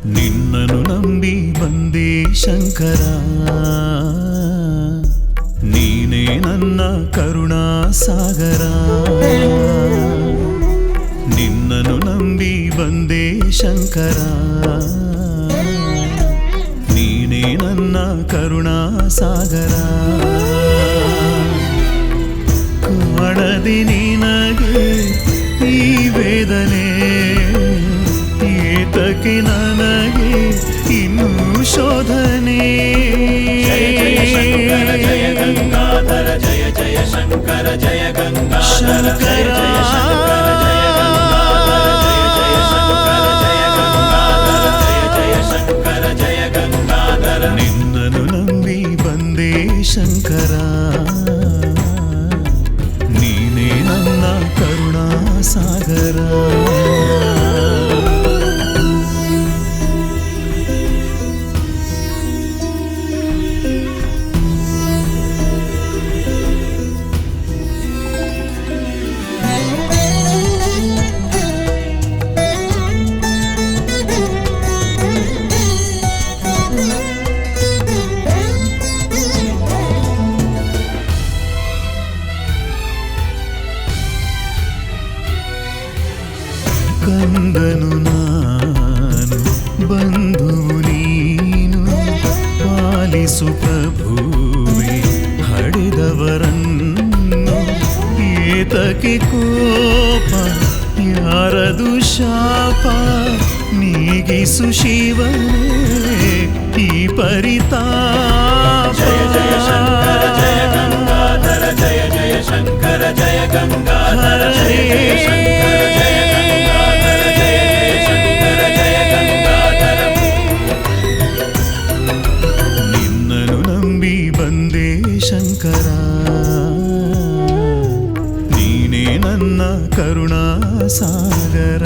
ನಿನ್ನನು ನಂಬಿ ಬಂದೆ ಶಂಕರ ನೀನೇ ನನ್ನ ಕರುಣಾ ಸಾಗರ ನಿನ್ನನು ನಂಬಿ ಬಂದೆ ಶಂಕರ ನೀನೇ ನನ್ನ ಕರುಣಾ ಸಾಗರ ಕಾಣದೆ ನಿನಗೆ ಈ ವೇದನೆ ಏತಕ್ಕೆ ನನಗೆ ಇನ್ನೂ ಶೋಧನೆ ಜಯ ಜಯ ಶಂಕರ ಜಯ ಗಂಗಾಧರ ಜಯ ಜಯ ಶಂಕರ ಜಯ ಗಂಗಾಧರ ಜಯ ಜಯ ಶಂಕರ ಜಯ ಗಂಗಾಧರ ಜಯ ಜಯ ಶಂಕರ ಜಯ ಗಂಗಾಧರ ನಿನ್ನನು ನಂಬಿ ಬಂದೆ ಶಂಕರ ನೀನೇ ನನ್ನ ಕರುಣಾ ಸಾಗರ ಕಂದನು ನಾನು ಬಂಧುವು ನೀನು ಪಾಲಿಸು ಪ್ರಭುವೆ ಹಡೆದವರನ್ನು ಏತಕ್ಕೆ ಕೋಪ ಯಾರದು ಶಾಪ ನೀಗಿಸು ಶಿವನೇ ಈ ಪರಿತಾಪ ಜಯ ಜಯ ಶಂಕರ ಜಯ ಗಂಗಾಧರ ಜಯ ಜಯ ಶಂಕರ ಜಯ ಗಂಗಾಧರ ಜಯ ಜಯ ಶಂಕರ ಜಯ ಗಂಗಾಧರ ಜಯ ಜಯ ಶಂಕರ ಜಯ ಗಂಗಾಧರ ನಿನ್ನನು ನಂಬಿ ಬಂದೆ ಶಂಕರ ನೀನೇ ನನ್ನ ಕರುಣಾ ಸಾಗರ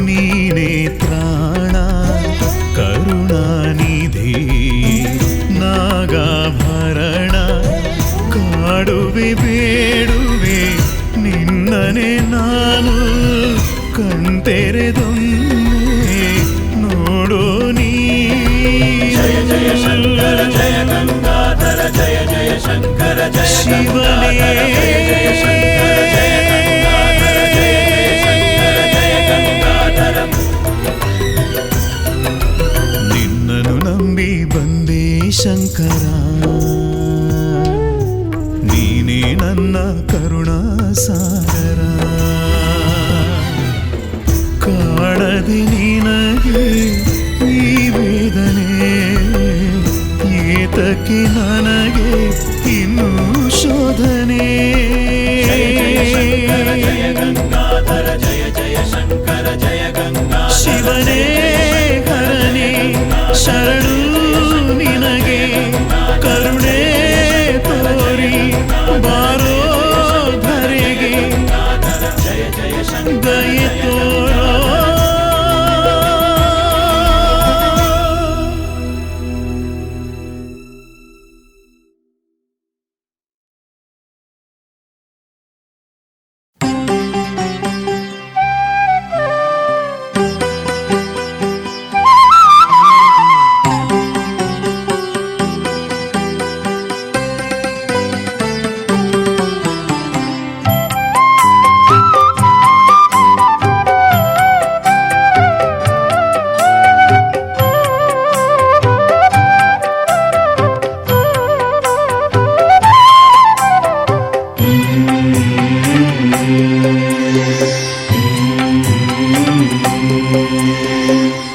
ನೀನೇ ತ್ರಾಣ ಕರುಣಾನಿಧಿ ನಾಗಾಭರಣ ಕಾಡುವೆ ಬೇಡುವೆ ನಿನ್ನನೆ ನಾನು ಕಣ್ತೆರೆದೊಮ್ಮೆ ನೋಡೋ ನೀ ಜಯ ಜಯ ಶಂಕರ ಜಯ ಗಂಗಾಧರ ಜಯ ಜಯ ಶಂಕರ ಜಯ ಶಿವನೇ ನಿನ್ನನು ನಂಬಿ ಬಂದೆ ಶಂಕರ ನೀನೇ ನನ್ನ ಕರುಣಾ ಸಾಗರ ಕಾಣದೆ ನಿನಗೆ ಈ ವೇದನೆ ಏತಕ್ಕೆ ನನಗೆ ಇನ್ನೂ ಶೋಧನೆ ಜಯ ಗಂಗಾಧರ ಜಯ ಜಯ ಶಂಕರ ಜಯ ಗಂಗಾ ಶಿವನೇ ಹರನೇ ಶರಣು ನಿನಗೆ ಕರುಣೆ ತೋರಿ ಬಾರೋ ಧರೆಗೆ ಜಯ ಜಯ ದಯೆ ತೋರೋ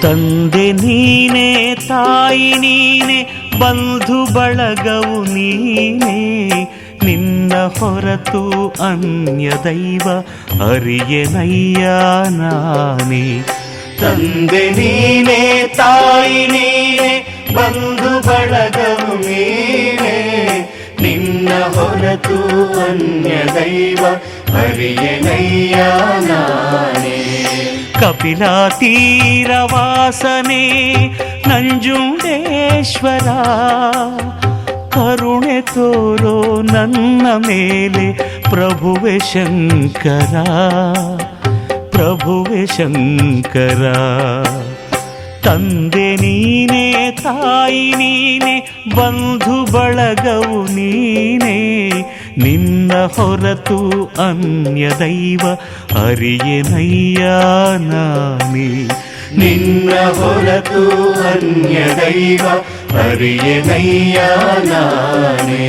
ತಂದೆ ನೀನೆ ತಾಯಿ ನೀನೆ ಬಂಧು ಬಳಗವು ನೀನೆ ನಿನ್ನ ಹೊರತು ಅನ್ಯ ದೈವ ಅರಿಯನಯ್ಯ ನಾನೇ ತಂದೆ ನೀನೆ ತಾಯಿ ನೀನೆ ಬಂಧು ಬಳಗವು ನೀನೆ ನಿನ್ನ ಹೊರತು ಅನ್ಯ ದೈವ ಅರಿಯನಯ್ಯ ನಾನೇ ಕಪಿಲ ತೀರವಾಸನೆ ನಂಜುಂಡೇಶ್ವರ ಕರುಣೆ ತೋರೋ ನನ್ನ ಮೇಲೆ ಪ್ರಭುವೆ ಶಂಕರ ಪ್ರಭುವೆ ಶಂಕರ ತಂದೆ ನೀನೆ ತಾಯಿ ನೀನೆ ಬಂಧು ಬಳಗವು ನೀನೆ ನಿನ್ನ ಹೊರತು ಅನ್ಯ ದೈವ ಅರಿಯನಯ್ಯ ನಾನೇ ನಿನ್ನ ಹೊರತು ಅನ್ಯ ದೈವ ಅರಿಯನಯ್ಯ ನಾನೇ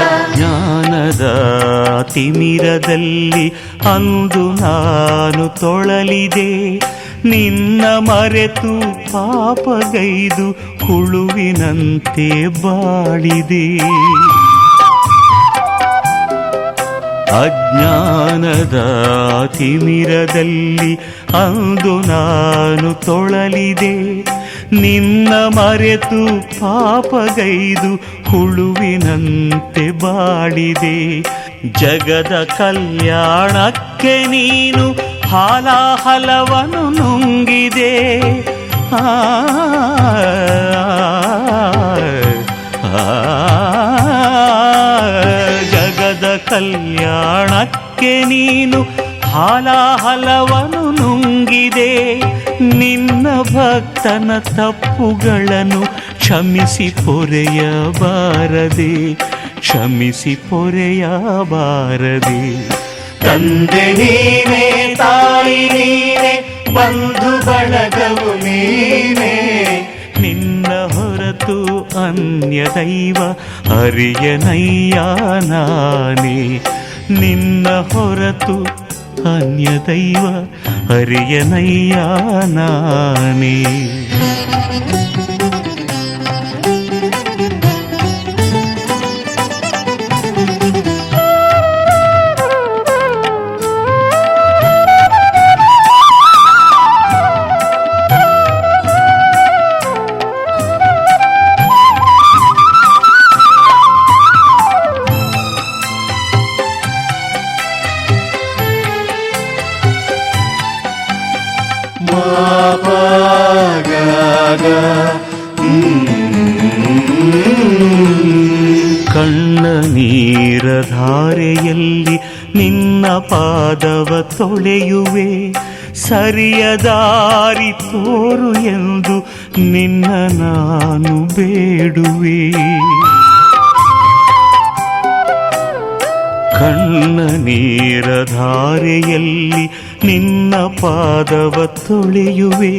ಅಜ್ಞಾನದ ತಿಮಿರದಲ್ಲಿ ಅಂದು ನಾನು ತೊಳಲಿದೆ ನಿನ್ನ ಮರೆತು ಪಾಪಗೈದು ಹುಳುವಿನಂತೆ ಬಾಳಿದೆ ಅಜ್ಞಾನದ ತಿಮಿರದಲ್ಲಿ ಅಂದು ನಾನು ತೊಳಲಿದೆ ನಿನ್ನ ಮರೆತು ಪಾಪಗೈದು ಹುಳುವಿನಂತೆ ಬಾಳಿದೆ ಜಗದ ಕಲ್ಯಾಣಕ್ಕೆ ನೀನು ಹಾಲಾಹಲವನ್ನು ನುಂಗಿದೆ ಜಗದ ಕಲ್ಯಾಣಕ್ಕೆ ನೀನು ಹಾಲಾಹಲವನ್ನು ನುಂಗಿದೆ ನಿನ್ನ ಭಕ್ತನ ತಪ್ಪುಗಳನ್ನು ಕ್ಷಮಿಸಿ ಪೊರೆಯಬಾರದೆ ಕ್ಷಮಿಸಿ ಪೊರೆಯಬಾರದೆ ತಂದೆ ನೀನೆ ತಾಯಿ ನೀನೆ ಬಂಧು ಬಳಗವು ನೀನೆ ನಿನ್ನ ಹೊರತು ಅನ್ಯ ದೈವ ಅರಿಯನಯ್ಯ ನಾನೇ ನಿನ್ನ ಹೊರತು ಅನ್ಯ ದೈವ ಅರಿಯನಯ್ಯ ನಾನೇ. ಕಣ್ಣ ನೀರ ಧಾರೆಯಲ್ಲಿ ನಿನ್ನ ಪಾದವ ತೊಳೆಯುವೆ, ಸರಿಯ ದಾರಿ ತೋರು ಎಂದು ನಿನ್ನ ನಾನು ಬೇಡುವೆ. ಕಣ್ಣ ನೀರ ಧಾರೆಯಲ್ಲಿ ನಿನ್ನ ಪಾದವ ತೊಳೆಯುವೆ,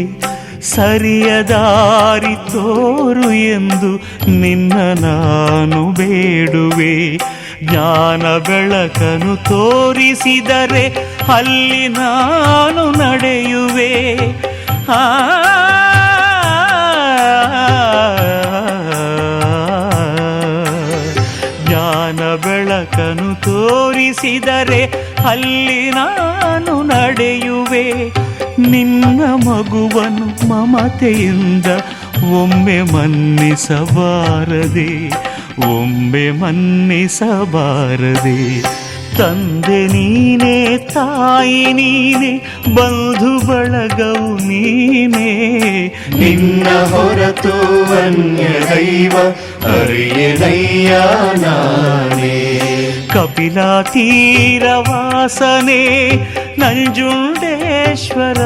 ಸರಿಯ ದಾರಿ ತೋರು ಎಂದು ನಿನ್ನ ನಾನು ಬೇಡುವೆ. ಜ್ಞಾನ ಬೆಳಕನು ತೋರಿಸಿದರೆ ಅಲ್ಲಿ ನಾನು ನಡೆಯುವೆ. ಜ್ಞಾನ ಬೆಳಕನು ತೋರಿಸಿದರೆ ಅಲ್ಲಿ ನಾನು ನಡೆಯುವೆ. ನಿನ್ನ ಮಗುವನು ಮಮತೆಯಿಂದ ಒಮ್ಮೆ ಮನ್ನಿಸಬಾರದೆ, ಒಮ್ಮೆ ಮನ್ನಿಸಬಾರದೆ. ತಂದೆ ನೀನೇ, ತಾಯಿ ನೀನೇ, ಬಂಧು ಬಳಗವು ನೀನೇ. ನಿನ್ನ ಹೊರತು ಅನ್ಯ ದೈವ ಅರಿಯನಯ್ಯ ನಾನೇ. ಕಪಿಲಾ ತೀರವಾಸನೆ ನಂಜುಂಡೇಶ್ವರ,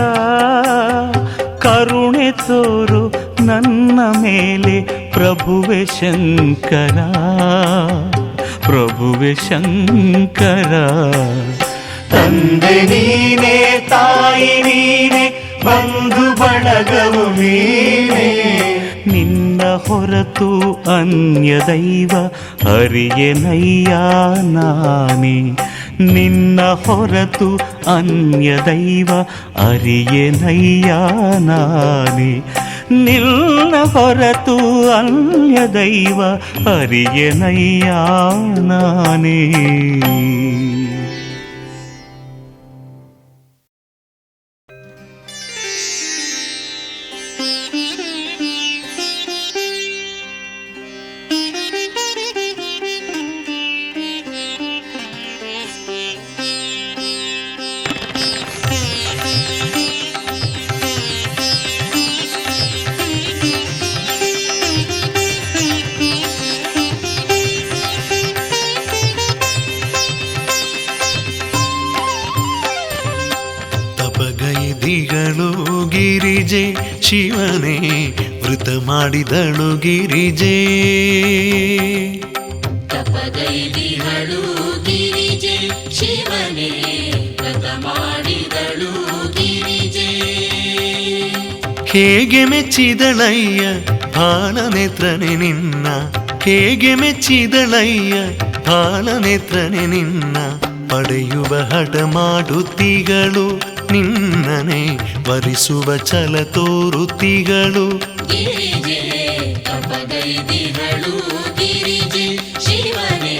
ಕರುಣೆ ತೋರು ನನ್ನ ಮೇಲೆ ಪ್ರಭುವೆ ಶಂಕರ, ಪ್ರಭುವೆ ಶಂಕರ. ತಂದೆ ನೀನೇ, ತಾಯಿ ನೀನೇ, ಬಂಧು ಬಳಗವು ನೀನೇ. ನಿನ್ನ ಹೊರತು ಅನ್ಯ ದೈವ ಅರಿಯೆನಯ್ಯ ನಾನೇ. ನಿನ್ನ ಹೊರತು ಅನ್ಯ ದೈವ ಅರಿಯೆನಯ್ಯ ನಾನೇ. ನಿನ್ನ ಹೊರತು ಅನ್ಯ ದೈವ ಅರಿಯೆನಯ್ಯ ನಾನೇ. ತಪಗೈದಿಗಳು ಗಿರಿಜೆ ಶಿವನೇ ವೃತ ಮಾಡಿದಳು ಗಿರಿಜೆ. ತಪಗೈದಿಗಳು ಗಿರಿಜೆ ಶಿವನೇ ವ್ರತ ಮಾಡಿದಳು ಗಿರಿಜೆ. ಹೇಗೆ ಮೆಚ್ಚಿದಳಯ್ಯ ಬಾಲನೇತ್ರನೆ ನಿನ್ನ, ಹೇಗೆ ಮೆಚ್ಚಿದಳಯ್ಯ ಬಾಲನೇತ್ರನೆ ನಿನ್ನ. ಪಡೆಯುವ ಹಠ ಮಾಡುತ್ತಿಗಳು ನಿನ್ನನೆ ವರಿಸುವ ಛಲ ತೋರುತ್ತಿಗಳು. ಗಿರಿಜೆ ತಪಗೈದಿಗಳು ಗಿರಿಜೆ ಶಿವನೇ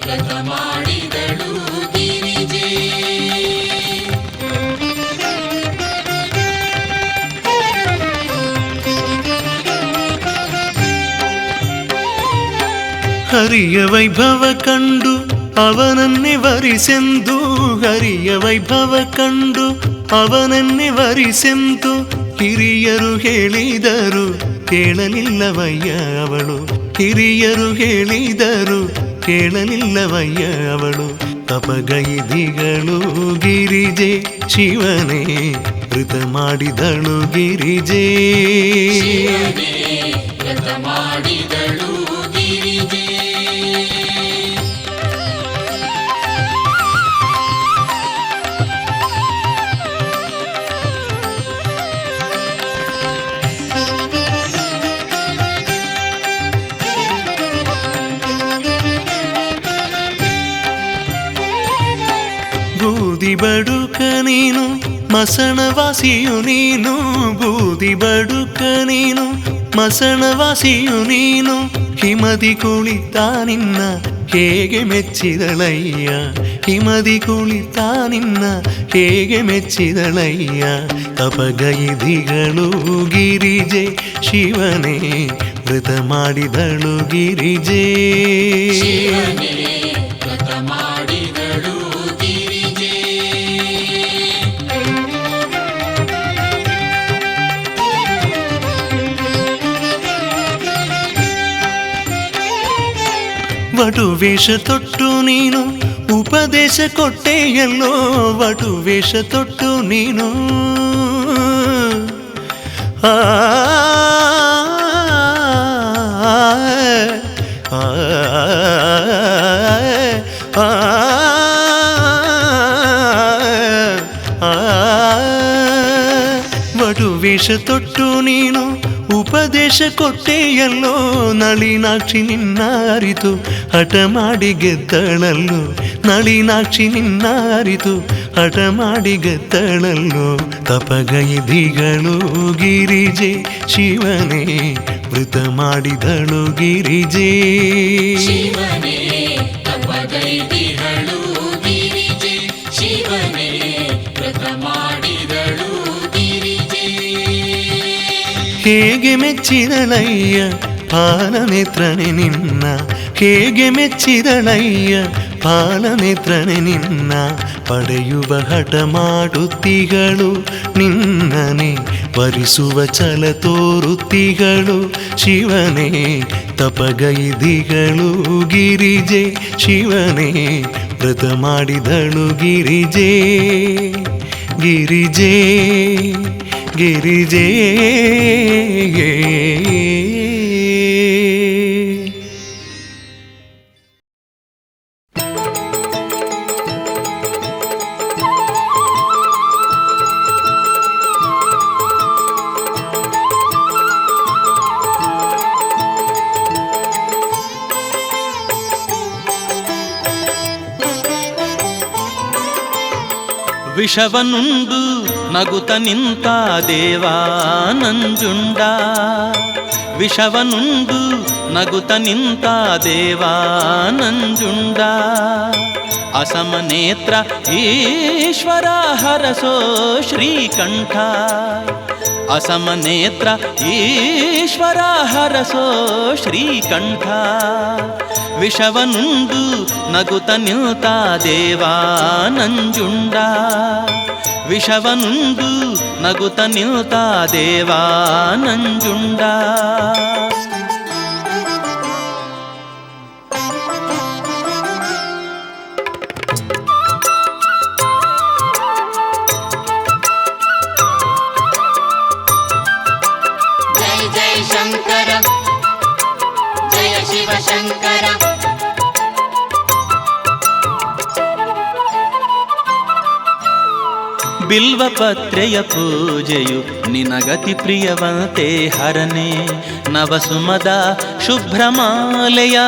ವ್ರತ ಮಾಡಿದಳು ಗಿರಿಜೆ. ಹರಿಯ ವೈಭವ ಕಂಡು ಅವನನ್ನೇ ವರಿಸೆಂದು, ಹರಿಯ ವೈಭವ ಕಂಡು ಅವನನ್ನೇ ವರಿಸೆಂದು ಹಿರಿಯರು ಹೇಳಿದರು ಕೇಳಲಿಲ್ಲವಯ್ಯ ಅವಳು. ಹಿರಿಯರು ಹೇಳಿದರು ಕೇಳಲಿಲ್ಲವಯ್ಯ ಅವಳು. ತಪಗೈದಿಗಳು ಗಿರಿಜೆ ಶಿವನೇ ವೃತ ಮಾಡಿದಳು ಗಿರಿಜೆ. ವ್ರತ ಮಾಡಿದಳು ಗಿರಿಜೆ. ಬೂದಿ ಬಡುಕ ನೀನು ಮಸಣವಾಸಿಯು ನೀನು ಬೂದಿ ಬಡುಕ ನೀನು ಮಸಣವಾಸಿಯು ನೀನು ಹಿಮದಿ ಕುಳಿತ ನಿನ್ನ ಹೇಗೆ ಮೆಚ್ಚಿದಳಯ್ಯ ಹಿಮದಿ ಕುಳಿತ ನಿನ್ನ ಹೇಗೆ ಮೆಚ್ಚಿದಳಯ್ಯ ತಪಗೈದಿಗಳು ಗಿರಿಜೆ ಶಿವನೇ ವ್ರತ ಮಾಡಿದಳು ಗಿರಿಜೆ ಶಿವನೇ ವ್ರತ ಮಾಡಿದಳು ಗಿರಿಜೆ ವಟು ವೇಷ ತೊಟ್ಟು ನೀನು ಉಪದೇಶ ಕೊಟ್ಟೆಯಲ್ಲೋ ವಟು ವೇಷ ತೊಟ್ಟು ನೀನು ಆ ವಟು ವೇಷ ತೊಟ್ಟು ನೀನು ಉಪದೇಶ ಕೊಟ್ಟೆಯಲ್ಲೋ ನಳಿನಾಕ್ಷಿ ನಿನ್ನ ಅರಿತು ಹಠ ಮಾಡಿ ಗೆದ್ದಳಲ್ಲೋ ನಳಿನಾಕ್ಷಿ ನಿನ್ನ ಅರಿತು ಹಠ ಮಾಡಿ ಗೆದ್ದಳಲ್ಲೋ ತಪಗೈದಿಗಳು ಗಿರಿಜೆ ಶಿವನೇ ವ್ರತ ಮಾಡಿದಳು ಗಿರಿಜೆ ಶಿವನೇ ತಪಗೈದಿಗಳು ಗಿರಿಜೆ ಶಿವನೇ ವ್ರತ ಮಾಡಿದಳು ಗಿರಿಜೆ ಹೇಗೆ ಮೆಚ್ಚಿದಳಯ್ಯ ಪಾಲನೇತ್ರನೆ ನಿನ್ನ ಹೇಗೆ ಮೆಚ್ಚಿದಳಯ್ಯ ಪಾಲನೇತ್ರನೆ ನಿನ್ನ ಪಡೆಯುವ ಹಠ ಮಾಡುತ್ತಿಗಳು ನಿನ್ನನೆ ವರಿಸುವ ಛಲ ತೋರುತ್ತಿಗಳು ಶಿವನೇ ತಪಗೈದಿಗಳು ಗಿರಿಜೆ ಶಿವನೇ ವ್ರತ ಮಾಡಿದಳು ಗಿರಿಜೆ ಗಿರಿಜೆ ಗಿರಿಜೆ ವಿಷವನುಂಡು ನಗುತ ನಿಂತ ದೇವಾ ನಂಜುಂಡ ವಿಷವನುಂಡು ನಗುತ ನಿಂತ ದೇವಾ ನಂಜುಂಡ ಅಸಮನೇತ್ರ ಈಶ್ವರ ಹರಸೋ ಶ್ರೀಕಂಠ ಅಸಮನೇತ್ರ ಈಶ್ವರ ಹರಸೋ ಶ್ರೀಕಂಠ ವಿಷವನುಂಡು ನಗುತ ನಿಲ್ತ ದೇವಾ ನಂಜುಂಡ ವಿಷವನುಂಡು ನಗುತ ನಿಲ್ತ ದೇವಾ ನಂಜುಂಡ ಜಯ ಜಯ ಶಂಕರ ಜಯ ಶಿವ ಶಂಕರ ಬಿಲ್ವಪತ್ರೆಯ ಪೂಜೆಯು ನಿನಗತಿ ಪ್ರಿಯವಂತೆ ಹರನೆ ನವಸುಮದ ಶುಭ್ರಮಾಲೆಯ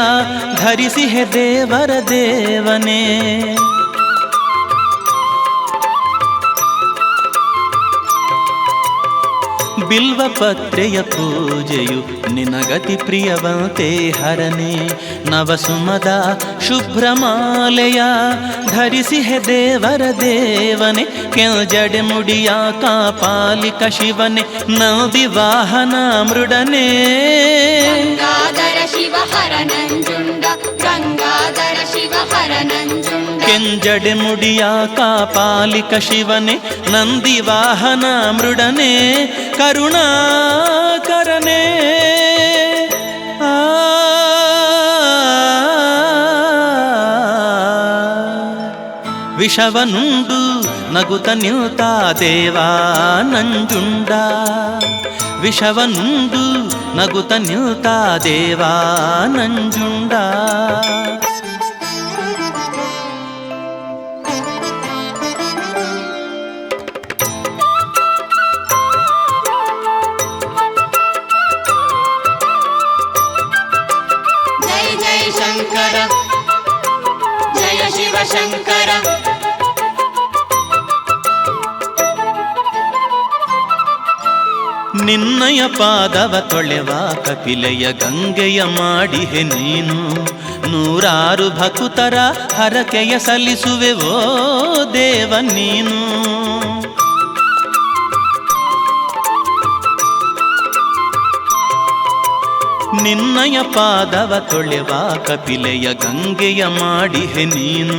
ಧರಿಸಿ ಹೆ ದೇವರ ದೇವನೇ ಬಿಲ್ವಪತ್ರೆಯ ಪೂಜೆಯು ನಿನಗತಿ ಪ್ರಿಯವಂತೆ ಹರನೆ ನವಸುಮದ ಶುಭ್ರಮಾಲೆಯ ಧರಿಸಿ ಹೆ ದೇವರ ದೇವನೆ ಕೆಂಜಡೆ ಮುಡಿಯ ಕಾಪಾಲಿಕ ಶಿವನೆ ನದಿ ವಾಹನ ಮೃಡನೆ ಗಂಗಾಧರ ಶಿವ ಹರ ನಂಜುಂಡ ಗಂಗಾಧರ ಶಿವ ಹರ ನಂಜುಂಡ ಕೆಂಜಡೆ ಮುಡಿಯ ಕಾಪಾಲಿಕ ಶಿವನೆ ನಂದಿ ವಾಹನ ಮೃಡನೆ ಕರುಣಾಕರನೆ ವಿಷವನುಂಡು ನಗುತ ನಿಲ್ತ ದೇವಾ ನಂಜುಂಡ ವಿಷವನುಂಡು ನಗುತ ನಿಲ್ತ ದೇವಾ ನಂಜುಂಡ ಜಯ ಜಯ ಶಂಕರ ಜಯ ಶಿವ ಶಂಕರ ನಿನ್ನಯ ಪಾದವ ತೊಳೆವ ಕಪಿಲೆಯ ಗಂಗೆಯ ಮಾಡಿಹೆ ನೀನು. ನೂರಾರು ಭಕುತರ ಹರಕೆಯ ಸಲ್ಲಿಸುವೆವೋ ದೇವ ನೀನು. ನಿನ್ನಯ ಪಾದವ ತೊಳೆವ ಕಪಿಲೆಯ ಗಂಗೆಯ ಮಾಡಿಹೆ ನೀನು.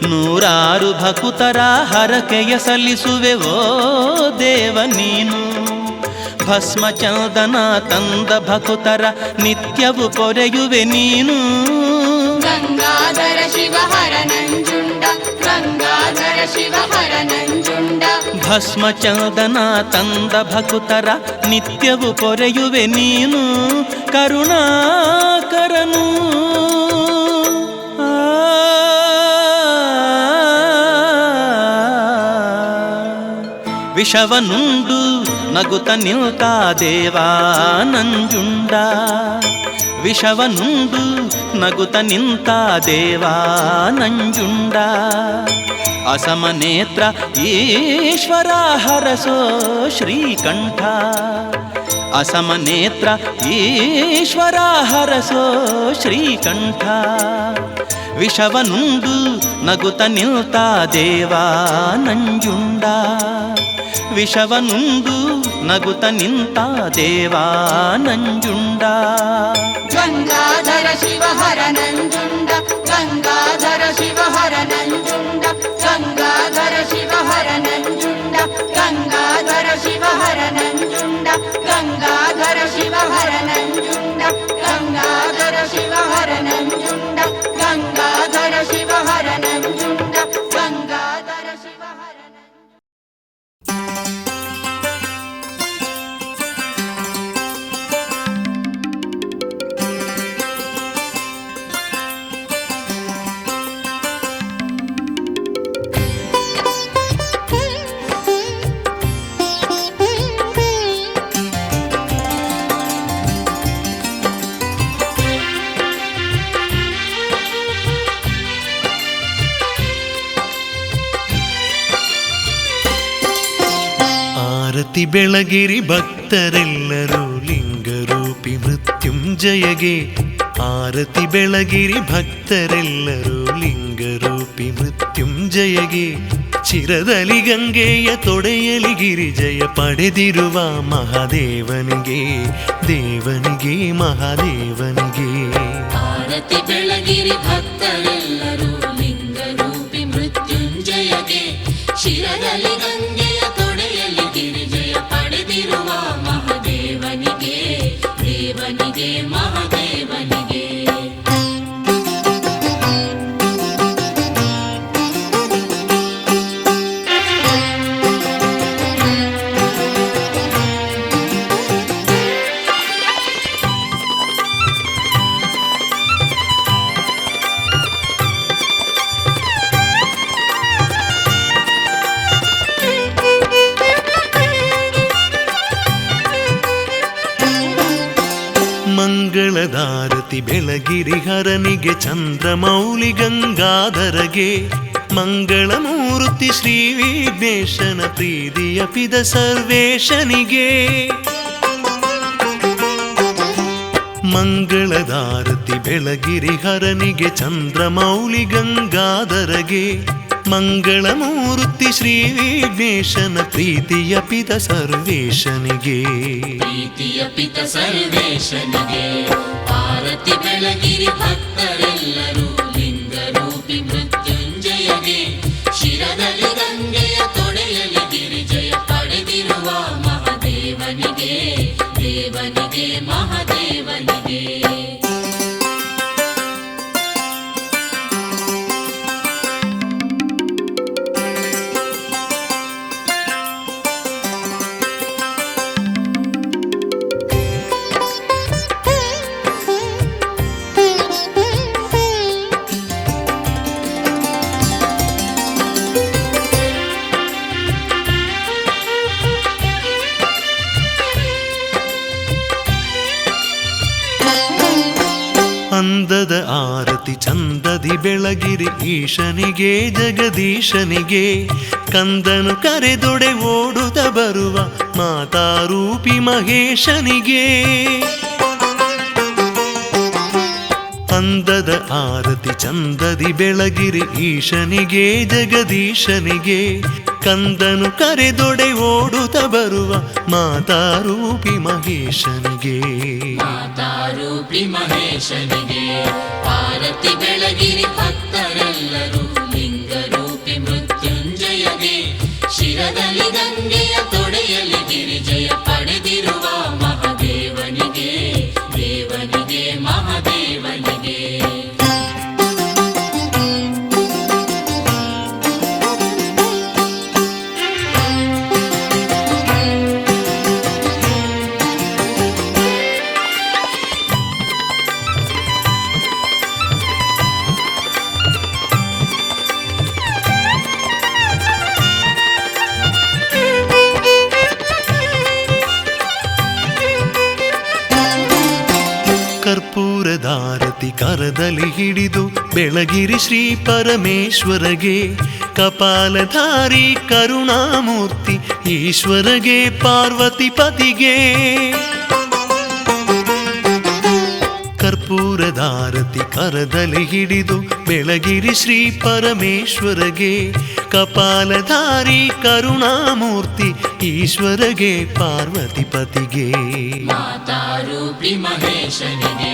ನೂರಾರು ಭಕುತರ ಹರಕೆಯ ಸಲ್ಲಿಸುವೆವೋ ದೇವ ನೀನು. ಭಸ್ಮ ಚಂದನ ತಂದ ಭಕುತರ ನಿತ್ಯವು ಪೊರೆಯುವೆ ನೀನು. ಗಂಗಾಧರ ಶಿವ ಹರ ನಂಜುಂಡ, ಗಂಗಾಧರ ಶಿವ ಹರ ನಂಜುಂಡ. ಭಸ್ಮ ಚಂದನ ತಂದ ಭಕುತರ ನಿತ್ಯವು ಪೊರೆಯುವೆ ನೀನು. ಕರುಣಾಕರನು ವಿಷವನುಂಡು ನಗುತ್ತ ನಿಲ್ತ ದೇವಾ ನಂಜುಂಡ. ವಿಷವನುಂಡು ನಗುತ್ತ ನಿಂತ ದೇವಾ ನಂಜುಂಡ. ಅಸಮನೇತ್ರ ಈಶ್ವರ ಹರಸೋ ಶ್ರೀಕಂಠ. ಅಸಮನೇತ್ರ ಈಶ್ವರ ಹರಸೋ ಶ್ರೀಕಂಠ. ವಿಷವನುಂಡು ನಗುತ್ತ ನಿಲ್ತ ದೇವಾ ನಂಜುಂಡ. ವಿಷವನುಂಡು ನಗುತ್ತ ನಿಂತ ದೇವಾ ನಂಜುಂಡ. ಗಂಗಾಧರ ಶಿವ ಹರ ನಂಜುಂಡ, ಗಂಗಾಧರ ಶಿವ ಹರ ನಂಜುಂಡ, ಗಂಗಾಧರ ಶಿವ ಹರ ನಂಜುಂಡ, ಗಂಗಾಧರ ಶಿವ ಹರ ನಂಜುಂಡ, ಗಂಗಾಧರ ಶಿವ ಹರ ನಂಜುಂಡ, ಗಂಗಾಧರ ಶಿವ ಹರ ನಂಜುಂಡ, ಗಂಗಾಧರ ಶಿವ ಹರ ನಂಜುಂಡ, ಗಂಗಾಧರ ಶಿವ ಹರ ಆರತಿ ಬೆಳಗಿರಿ ಭಕ್ತರೆಲ್ಲರೂ ಲಿಂಗರೂಪಿ ಮೃತ್ಯುಂಜಯಗೆ. ಆರತಿ ಬೆಳಗಿರಿ ಭಕ್ತರೆಲ್ಲರೂ ಲಿಂಗರೂಪಿ ಮೃತ್ಯುಂಜಯಗೆ. ಚಿರದಲ್ಲಿ ಗಂಗೆಯ ತೊಡೆಯಲಿ ಗಿರಿಜಯ ಪಡೆದಿರುವ ಮಹಾದೇವನಿಗೆ, ದೇವನಿಗೆ ಮಹಾದೇವನಿಗೆ. ಆರತಿ ಬೆಳಗಿರಿ ಭಕ್ತರೆಲ್ಲರೂ ಲಿಂಗರೂಪಿ ಮೃತ್ಯುಂಜಯಗೆ. ಶಿರದಲ್ಲಿ ಗಂಗೆಯ ತೊಡೆಯಲ್ಲಿ ಗಿರಿಜಯ ಪಡೆದಿರುವ ಮಹಾದೇವನಿಗೆ, ದೇವನಿಗೆ ಮಹಾದೇವನಿಗೆ. ಮಂಗಳದಾರತಿ ಬೆಳಗಿರಿ ಹರನಿಗೆ, ಚಂದ್ರಮೌಳಿ ಗಂಗಾಧರಗೆ. ಮಂಗಳಮೂರ್ತಿ ಶ್ರೀ ವಿಘ್ನೇಶನ ಪ್ರೀತಿಯ ಪಿದ ಸರ್ವೇಶನಿಗೆ. ಮಂಗಳದಾರತಿ ಬೆಳಗಿರಿ ಹರನಿಗೆ, ಚಂದ್ರಮೌಳಿ ಗಂಗಾಧರಗೆ. ಮಂಗಳಮೂರ್ತಿ ಶ್ರೀ ವಿಘ್ನೇಶನ ಪ್ರೀತಿಯ ಪಿತ ಸರ್ವೇಶನಿಗೆ. ಪ್ರೀತಿಯ ಪಿತ ಸರ್ವೇಶನಿಗೆ. ಆರತಿ ಬೆಳಗಿರಿ ಭಕ್ತರೆಲ್ಲರೂ ಲಿಂಗರೂಪಿ ಮೃತ್ಯುಂಜಯಗೆ. ಶಿರದಲ್ಲಿ ಗಂಗೆಯ ತೊಡೆಯಲ್ಲಿ ಗಿರಿಜಯ ಪಡೆದಿರುವ ಮಹಾದೇವನಿಗೆ, ದೇವನಿಗೆ ಮಹಾದೇವನಿಗೆ. ಬೆಳಗಿರಿ ಈಶನಿಗೆ ಜಗದೀಶನಿಗೆ ಕಂದನು ಕರೆದೊಡೆ ಓಡುತ್ತ ಬರುವ ಮಾತಾರೂಪಿ ಮಹೇಶನಿಗೆ ಅಂದದ ಆರತಿ ಚಂದದಿ ಬೆಳಗಿರಿ ಈಶನಿಗೆ ಜಗದೀಶನಿಗೆ ಕಂದನು ಕರೆದೊಡೆ ಓಡುತ್ತ ಬರುವ ಮಾತಾರೂಪಿ ಮಹೇಶನಿಗೆ ಮಾತಾರೂಪಿ ಮಹೇಶನಿಗೆ ಆರತಿ ಬೆಳಗಿರಿ ಭಕ್ತರೆಲ್ಲರೂ ಲಿಂಗರೂಪಿ ಮೃತ್ಯುಂಜಯಗೆ ಶಿರದಲ್ಲಿ ಗಂಗೆಯ ತೊಡೆಯಲ್ಲಿ ಗಿರಿಜಯ ಪಡೆದಿರುವ ಮಹಾದೇವನಿಗೆ ದೇವನಿಗೆ ಮಹಾದೇವನಿಗೆ ಕರ್ಪೂರದಾರತಿ ಕರದಲ್ಲಿ ಹಿಡಿದು ಬೆಳಗಿರಿ ಶ್ರೀ ಪರಮೇಶ್ವರಗೆ ಕಪಾಲಧಾರಿ ಕರುಣಾಮೂರ್ತಿ ಈಶ್ವರಗೆ ಪಾರ್ವತಿ ಪತಿಗೆ ಕರ್ಪೂರದಾರತಿ ಕರದಲ್ಲಿ ಹಿಡಿದು ಬೆಳಗಿರಿ ಶ್ರೀ ಪರಮೇಶ್ವರಗೆ ಕಪಾಲಧಾರಿ ಕರುಣಾಮೂರ್ತಿ ಈಶ್ವರಗೆ ಪಾರ್ವತಿ ಪತಿಗೆ ಮಾತಾರೂಪಿ ಮಹೇಶನಿಗೆ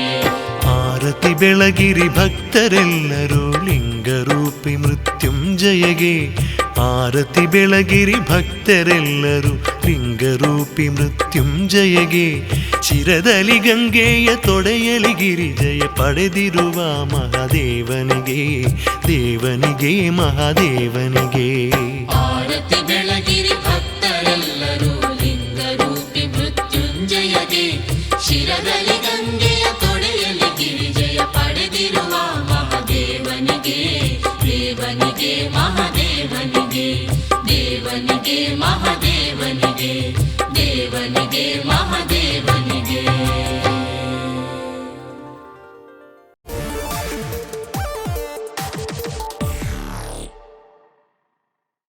ಆರತಿ ಬೆಳಗಿರಿ ಭಕ್ತರೆಲ್ಲರೂ ಲಿಂಗರೂಪಿ ಮೃತ್ಯುಂಜಯಗೆ ಆರತಿ ಬೆಳಗಿರಿ ಭಕ್ತರೆಲ್ಲರೂ ಲಿಂಗರೂಪಿ ಮೃತ್ಯುಂಜಯಗೆ ಶಿರದಲ್ಲಿ ಗಂಗೆಯ ತೊಡೆಯಲಿ ಗಿರಿಜಯ ಪಡೆದಿರುವ ಮಹಾದೇವನಿಗೆ ದೇವನಿಗೆ ಮಹಾದೇವನಿಗೆ ಆರತಿ ಬೆಳಗಿರಿ ಭಕ್ತರೆಲ್ಲರೂ ಲಿಂಗರೂಪಿ ಮೃತ್ಯುಂಜಯಗೆ ಶಿರದಲ್ಲಿ ಗಂಗೆಯ ತೊಡೆಯಲ್ಲಿ ಗಿರಿಜಯ ಪಡೆದಿರುವ ಮಹಾದೇವನಿಗೆ ದೇವನಿಗೆ ಮಹಾದೇವನಿಗೆ ದೇವನಿಗೆ ಮಹಾ